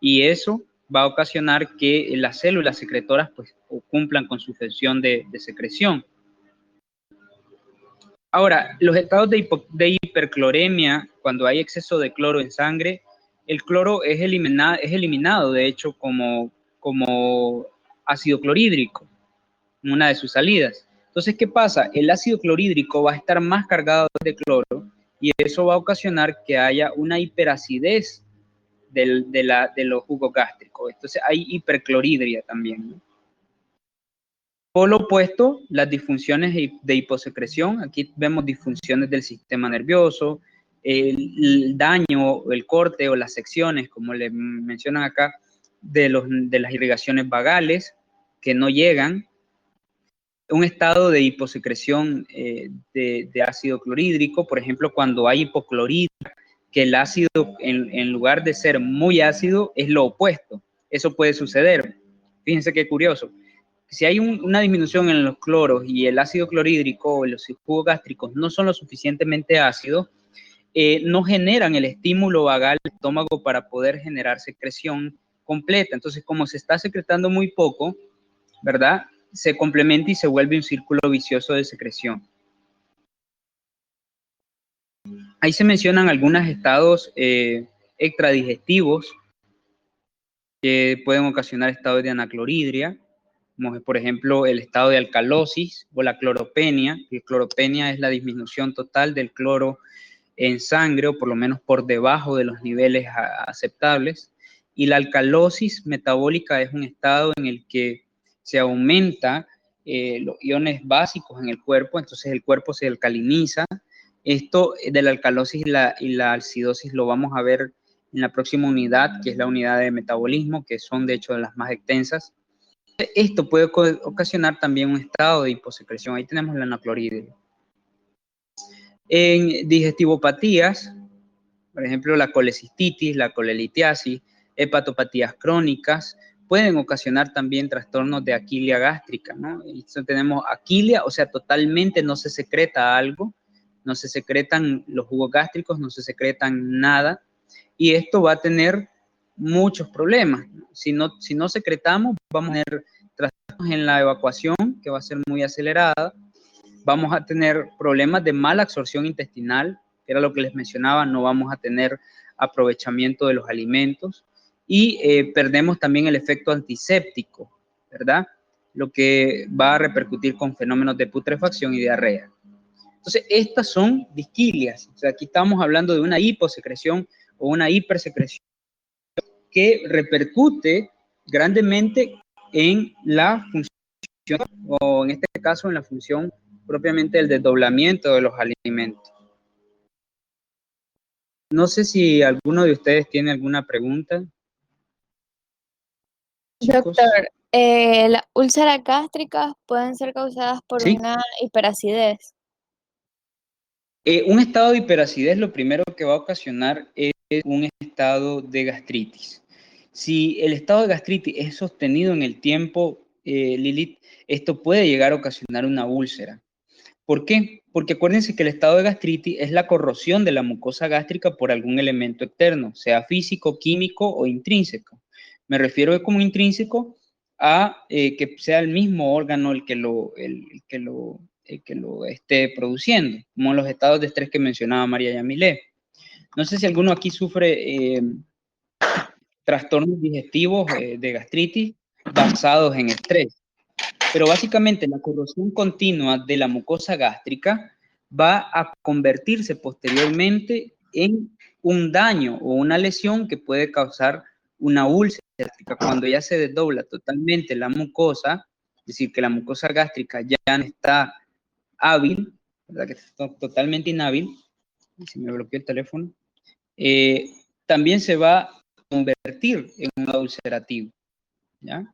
y eso va a ocasionar que las células secretoras pues cumplan con su función de secreción. Ahora, los estados de hipercloremia, cuando hay exceso de cloro en sangre, el cloro es eliminado de hecho como ácido clorhídrico en una de sus salidas. Entonces, ¿qué pasa? El ácido clorhídrico va a estar más cargado de cloro y eso va a ocasionar que haya una hiperacidez de los jugos gástricos. Entonces hay hipercloridria también, ¿no? Por lo opuesto, las disfunciones de hiposecreción, aquí vemos disfunciones del sistema nervioso, el daño, el corte o las secciones, como le mencionan acá, de las irrigaciones vagales que no llegan, un estado de hiposecreción de ácido clorhídrico, por ejemplo, cuando hay hipocloridria, que el ácido, en lugar de ser muy ácido, es lo opuesto. Eso puede suceder. Fíjense qué curioso. Si hay una disminución en los cloros y el ácido clorhídrico o los jugos gástricos no son lo suficientemente ácidos, no generan el estímulo vagal del estómago para poder generar secreción completa. Entonces, como se está secretando muy poco, ¿verdad? Se complementa y se vuelve un círculo vicioso de secreción. Ahí se mencionan algunos estados extradigestivos que pueden ocasionar estados de anacloridria, como por ejemplo el estado de alcalosis o la cloropenia. La cloropenia es la disminución total del cloro en sangre, o por lo menos por debajo de los niveles aceptables. Y la alcalosis metabólica es un estado en el que se aumenta los iones básicos en el cuerpo, entonces el cuerpo se alcaliniza. Esto de la alcalosis y la acidosis lo vamos a ver en la próxima unidad, que es la unidad de metabolismo, que son de hecho de las más extensas. Esto puede ocasionar también un estado de hiposecreción. Ahí tenemos la anacloridria. En digestivopatías, por ejemplo, la colecistitis, la colelitiasis, hepatopatías crónicas, pueden ocasionar también trastornos de aquilia gástrica, ¿no? Entonces tenemos aquilia, o sea, totalmente no se secreta algo, no se secretan los jugos gástricos, no se secretan nada, y esto va a tener muchos problemas. Si no secretamos, vamos a tener trastornos en la evacuación, que va a ser muy acelerada, vamos a tener problemas de mala absorción intestinal, que era lo que les mencionaba, no vamos a tener aprovechamiento de los alimentos, y perdemos también el efecto antiséptico, ¿verdad? Lo que va a repercutir con fenómenos de putrefacción y diarrea. Entonces, estas son disquilias. O sea, aquí estamos hablando de una hiposecreción o una hipersecreción que repercute grandemente en la función, o en este caso en la función propiamente del desdoblamiento de los alimentos. No sé si alguno de ustedes tiene alguna pregunta. Chicos. Doctor, las úlceras gástricas pueden ser causadas por ¿Sí? una hiperacidez. Un estado de hiperacidez lo primero que va a ocasionar es un estado de gastritis. Si el estado de gastritis es sostenido en el tiempo, Lilith, esto puede llegar a ocasionar una úlcera. ¿Por qué? Porque acuérdense que el estado de gastritis es la corrosión de la mucosa gástrica por algún elemento externo, sea físico, químico o intrínseco. Me refiero como intrínseco a que sea el mismo órgano el que lo esté produciendo, como los estados de estrés que mencionaba María Yamilé. No sé si alguno aquí sufre trastornos digestivos de gastritis basados en estrés. Pero básicamente la corrosión continua de la mucosa gástrica va a convertirse posteriormente en un daño o una lesión que puede causar una úlcera gástrica. Cuando ya se desdobla totalmente la mucosa, es decir, que la mucosa gástrica ya no está hábil, ¿verdad? Que está totalmente inhábil, se me bloqueó el teléfono, también se va a convertir en un ulcerativo, ¿ya?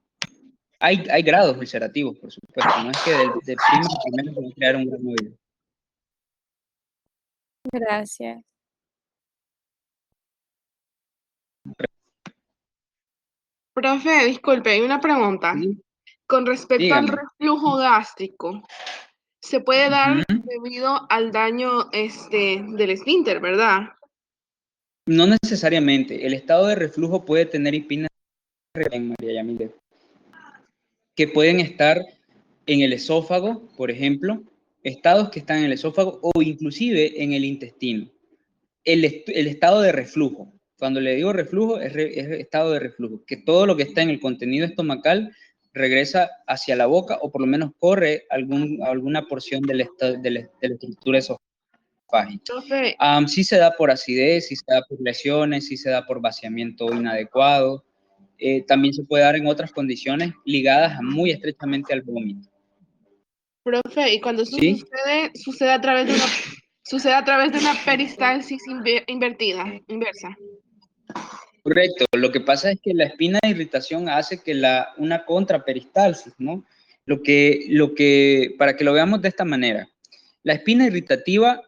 Hay grados ulcerativos, por supuesto, no es que de primero se va a crear un gran oído. Gracias. Profe, disculpe, hay una pregunta. ¿Sí? Con respecto Dígame. al reflujo gástrico, se puede dar debido al daño del esfínter, ¿verdad? No necesariamente. El estado de reflujo puede tener espinas en María Yamile, que pueden estar en el esófago, por ejemplo, estados que están en el esófago o inclusive en el intestino. El estado de reflujo. Cuando le digo reflujo, es estado de reflujo, que todo lo que está en el contenido estomacal regresa hacia la boca o por lo menos corre alguna porción de la estructura esofágica. Profe, Sí se da por acidez, sí se da por lesiones, sí se da por vaciamiento inadecuado. También se puede dar en otras condiciones ligadas muy estrechamente al vómito. profe, y cuando eso ¿Sí? sucede a través de una peristalsis inversa. Correcto. Lo que pasa es que la espina de irritación hace que una contraperistalsis, ¿no? Para que lo veamos de esta manera, la espina irritativa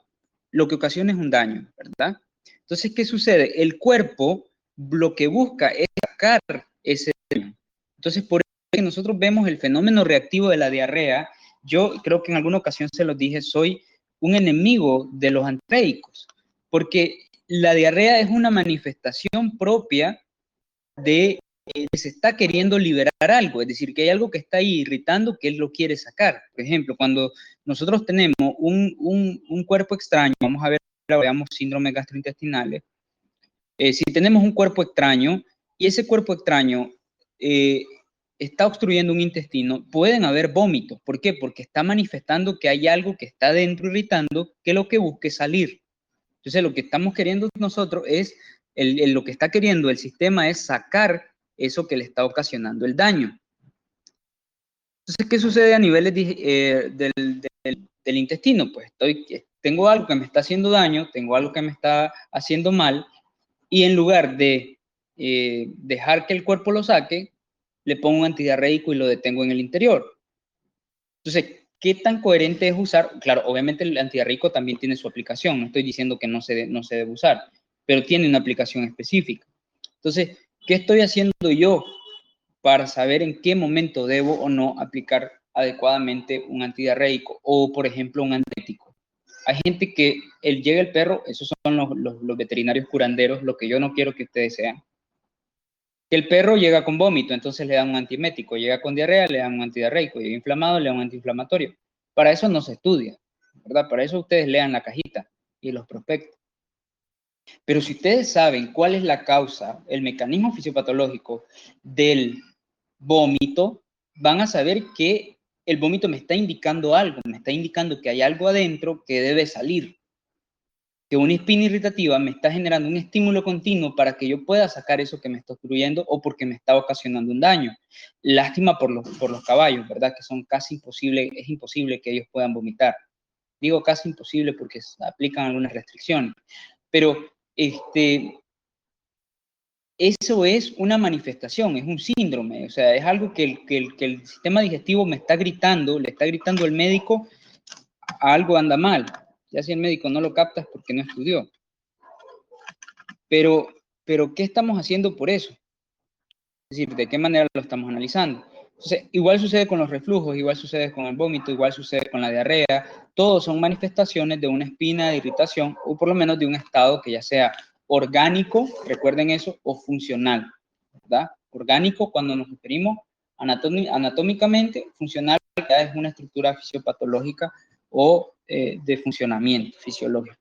lo que ocasiona es un daño, ¿verdad? Entonces, ¿qué sucede? El cuerpo lo que busca es sacar ese daño. Entonces, por eso es que nosotros vemos el fenómeno reactivo de la diarrea. Yo creo que en alguna ocasión se los dije, soy un enemigo de los antidiarreicos, porque la diarrea es una manifestación propia de que se está queriendo liberar algo, es decir, que hay algo que está ahí irritando que él lo quiere sacar. Por ejemplo, cuando nosotros tenemos un cuerpo extraño, vamos a ver, veamos síndromes gastrointestinales, si tenemos un cuerpo extraño y ese cuerpo extraño está obstruyendo un intestino, pueden haber vómitos. ¿Por qué? Porque está manifestando que hay algo que está dentro irritando que lo que busque salir. Entonces, lo que estamos queriendo nosotros es, lo que está queriendo el sistema es sacar eso que le está ocasionando el daño. Entonces, ¿qué sucede a niveles del intestino? Pues tengo algo que me está haciendo daño, tengo algo que me está haciendo mal, y en lugar de dejar que el cuerpo lo saque, le pongo un antidiarreico y lo detengo en el interior. Entonces, ¿qué tan coherente es usar? Claro, obviamente el antidiarreico también tiene su aplicación, no estoy diciendo que no se debe usar, pero tiene una aplicación específica. Entonces, ¿qué estoy haciendo yo para saber en qué momento debo o no aplicar adecuadamente un antidiarreico o, por ejemplo, un antiético? Hay gente que llega el perro, esos son los veterinarios curanderos, lo que yo no quiero que ustedes sean. Que el perro llega con vómito, entonces le dan un antiemético, llega con diarrea, le dan un antidiarreico, llega inflamado, le dan un antiinflamatorio. Para eso no se estudia, ¿verdad? Para eso ustedes lean la cajita y los prospectos. Pero si ustedes saben cuál es la causa, el mecanismo fisiopatológico del vómito, van a saber que el vómito me está indicando algo, me está indicando que hay algo adentro que debe salir. Que una espina irritativa me está generando un estímulo continuo para que yo pueda sacar eso que me está obstruyendo o porque me está ocasionando un daño. Lástima por los caballos, ¿verdad? Que son casi imposible, es imposible que ellos puedan vomitar. Digo casi imposible porque aplican algunas restricciones. Pero eso es una manifestación, es un síndrome, o sea, es algo que el sistema digestivo me está gritando, le está gritando el médico, algo anda mal. Ya si el médico no lo capta es porque no estudió. Pero, ¿qué estamos haciendo por eso? Es decir, ¿de qué manera lo estamos analizando? Entonces, igual sucede con los reflujos, igual sucede con el vómito, igual sucede con la diarrea. Todos son manifestaciones de una espina de irritación o por lo menos de un estado que ya sea orgánico, recuerden eso, o funcional, ¿verdad? Orgánico cuando nos referimos anatómicamente, funcional ya es una estructura fisiopatológica o de funcionamiento fisiológico.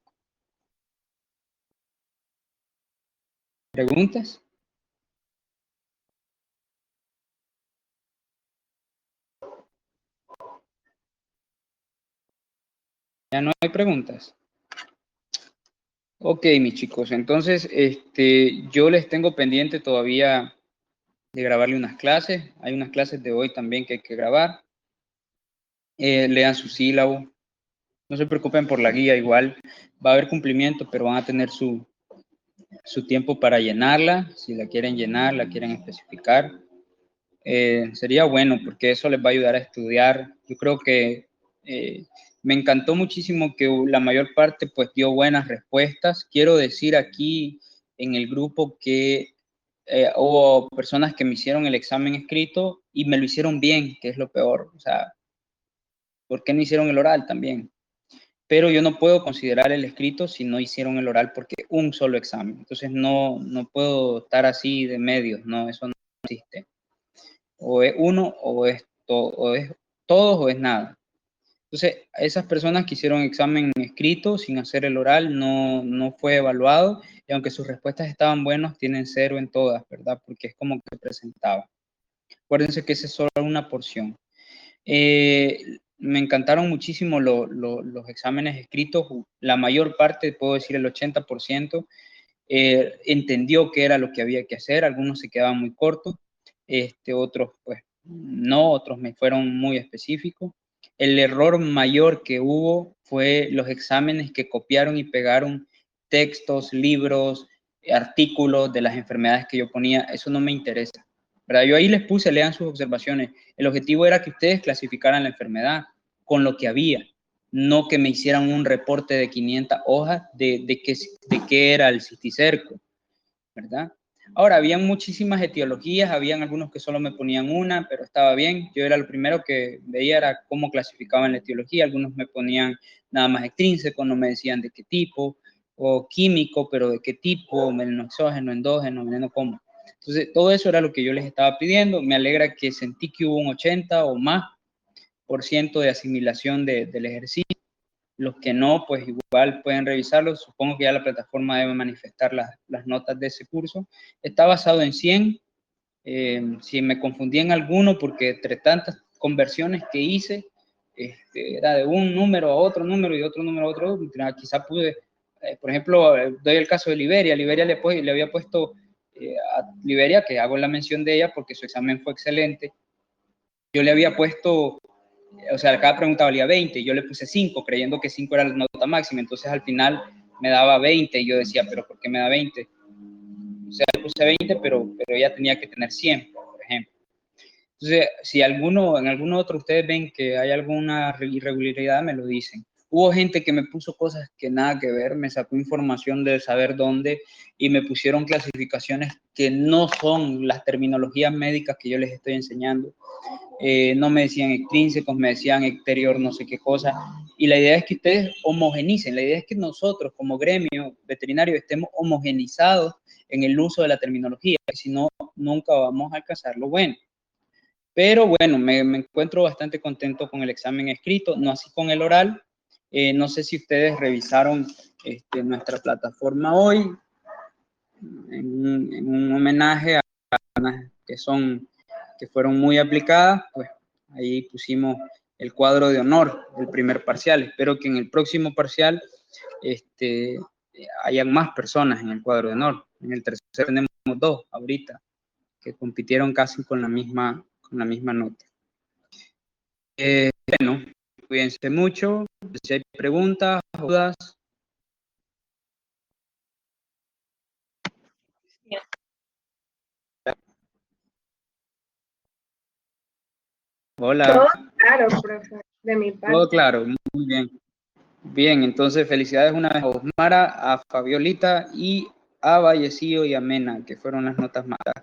¿Preguntas? ¿Ya no hay preguntas? Ok, mis chicos, entonces yo les tengo pendiente todavía de grabarle unas clases. Hay unas clases de hoy también que hay que grabar. Lean su sílabo. No se preocupen por la guía, igual va a haber cumplimiento, pero van a tener su tiempo para llenarla. Si la quieren llenar, la quieren especificar. Sería bueno porque eso les va a ayudar a estudiar. Yo creo que me encantó muchísimo que la mayor parte pues dio buenas respuestas. Quiero decir aquí en el grupo que hubo personas que me hicieron el examen escrito y me lo hicieron bien, que es lo peor. O sea, ¿por qué no hicieron el oral también? Pero yo no puedo considerar el escrito si no hicieron el oral porque un solo examen. Entonces no puedo estar así de medios, no, eso no existe. O es uno o es todos o es nada. Entonces, a esas personas que hicieron examen escrito sin hacer el oral no fue evaluado y aunque sus respuestas estaban buenas, tienen 0 en todas, ¿verdad? Porque es como que presentaba. Acuérdense que esa es solo una porción. me encantaron muchísimo los exámenes escritos. La mayor parte, puedo decir el 80%, entendió qué era lo que había que hacer. Algunos se quedaban muy cortos, otros pues no, otros me fueron muy específicos. El error mayor que hubo fue los exámenes que copiaron y pegaron textos, libros, artículos de las enfermedades que yo ponía. Eso no me interesa, ¿verdad? Yo ahí les puse, lean sus observaciones. El objetivo era que ustedes clasificaran la enfermedad con lo que había, no que me hicieran un reporte de 500 hojas de qué era el cisticerco, ¿verdad? Ahora, habían muchísimas etiologías, habían algunos que solo me ponían una, pero estaba bien. Yo era lo primero que veía era cómo clasificaban la etiología. Algunos me ponían nada más extrínseco, no me decían de qué tipo, o químico, pero de qué tipo, melanoxógeno, endógeno, veneno como. Entonces, todo eso era lo que yo les estaba pidiendo. Me alegra que sentí que hubo un 80 o más % de asimilación del ejercicio. Los que no, pues igual pueden revisarlo. Supongo que ya la plataforma debe manifestar las notas de ese curso. Está basado en 100. Si me confundí en alguno, porque entre tantas conversiones que hice, era de un número a otro número y de otro número a otro, quizá pude, por ejemplo, doy el caso de Liberia. Liberia le había puesto a Liberia, que hago la mención de ella porque su examen fue excelente, yo le había puesto, o sea, cada pregunta valía 20, yo le puse 5, creyendo que 5 era la nota máxima. Entonces al final me daba 20 y yo decía, pero ¿por qué me da 20? O sea, le puse 20, pero ella tenía que tener 100, por ejemplo. Entonces, si en alguno otro ustedes ven que hay alguna irregularidad, me lo dicen. Hubo gente que me puso cosas que nada que ver, me sacó información de saber dónde y me pusieron clasificaciones que no son las terminologías médicas que yo les estoy enseñando. No me decían extrínsecos, me decían exterior no sé qué cosa. Y la idea es que ustedes homogenicen, la idea es que nosotros como gremio veterinario estemos homogenizados en el uso de la terminología, si no, nunca vamos a alcanzar lo bueno. Pero bueno, me encuentro bastante contento con el examen escrito, no así con el oral. No sé si ustedes revisaron nuestra plataforma hoy, en un homenaje a las que fueron muy aplicadas, pues ahí pusimos el cuadro de honor del primer parcial. Espero que en el próximo parcial hayan más personas en el cuadro de honor. En el tercero tenemos 2 ahorita, que compitieron casi con la misma nota. Bueno, cuídense mucho. Si hay preguntas, dudas. Hola. Todo claro, profe, de mi parte. Todo claro, muy bien. Bien, entonces felicidades una vez a Osmara, a Fabiolita y a Vallecillo y a Mena, que fueron las notas malas.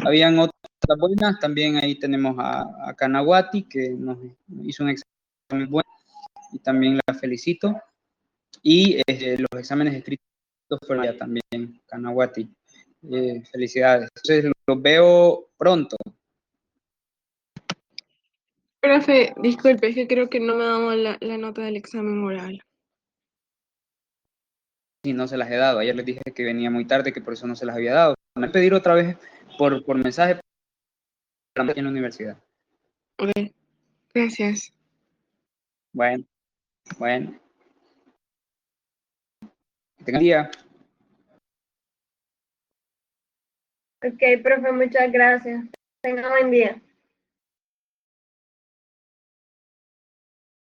Habían otras buenas, también ahí tenemos a Canaguati, que nos hizo un examen bueno y también la felicito. Y los exámenes escritos fueron ya también, Canaguati. Felicidades. Entonces los veo pronto. Profe, disculpe, es que creo que no me ha dado la nota del examen oral. Y no se las he dado. Ayer les dije que venía muy tarde, que por eso no se las había dado. Me voy a pedir otra vez por mensaje aquí en la universidad. Ok, gracias. Bueno. Que tengan día. Ok, profe, muchas gracias. Tenga buen día.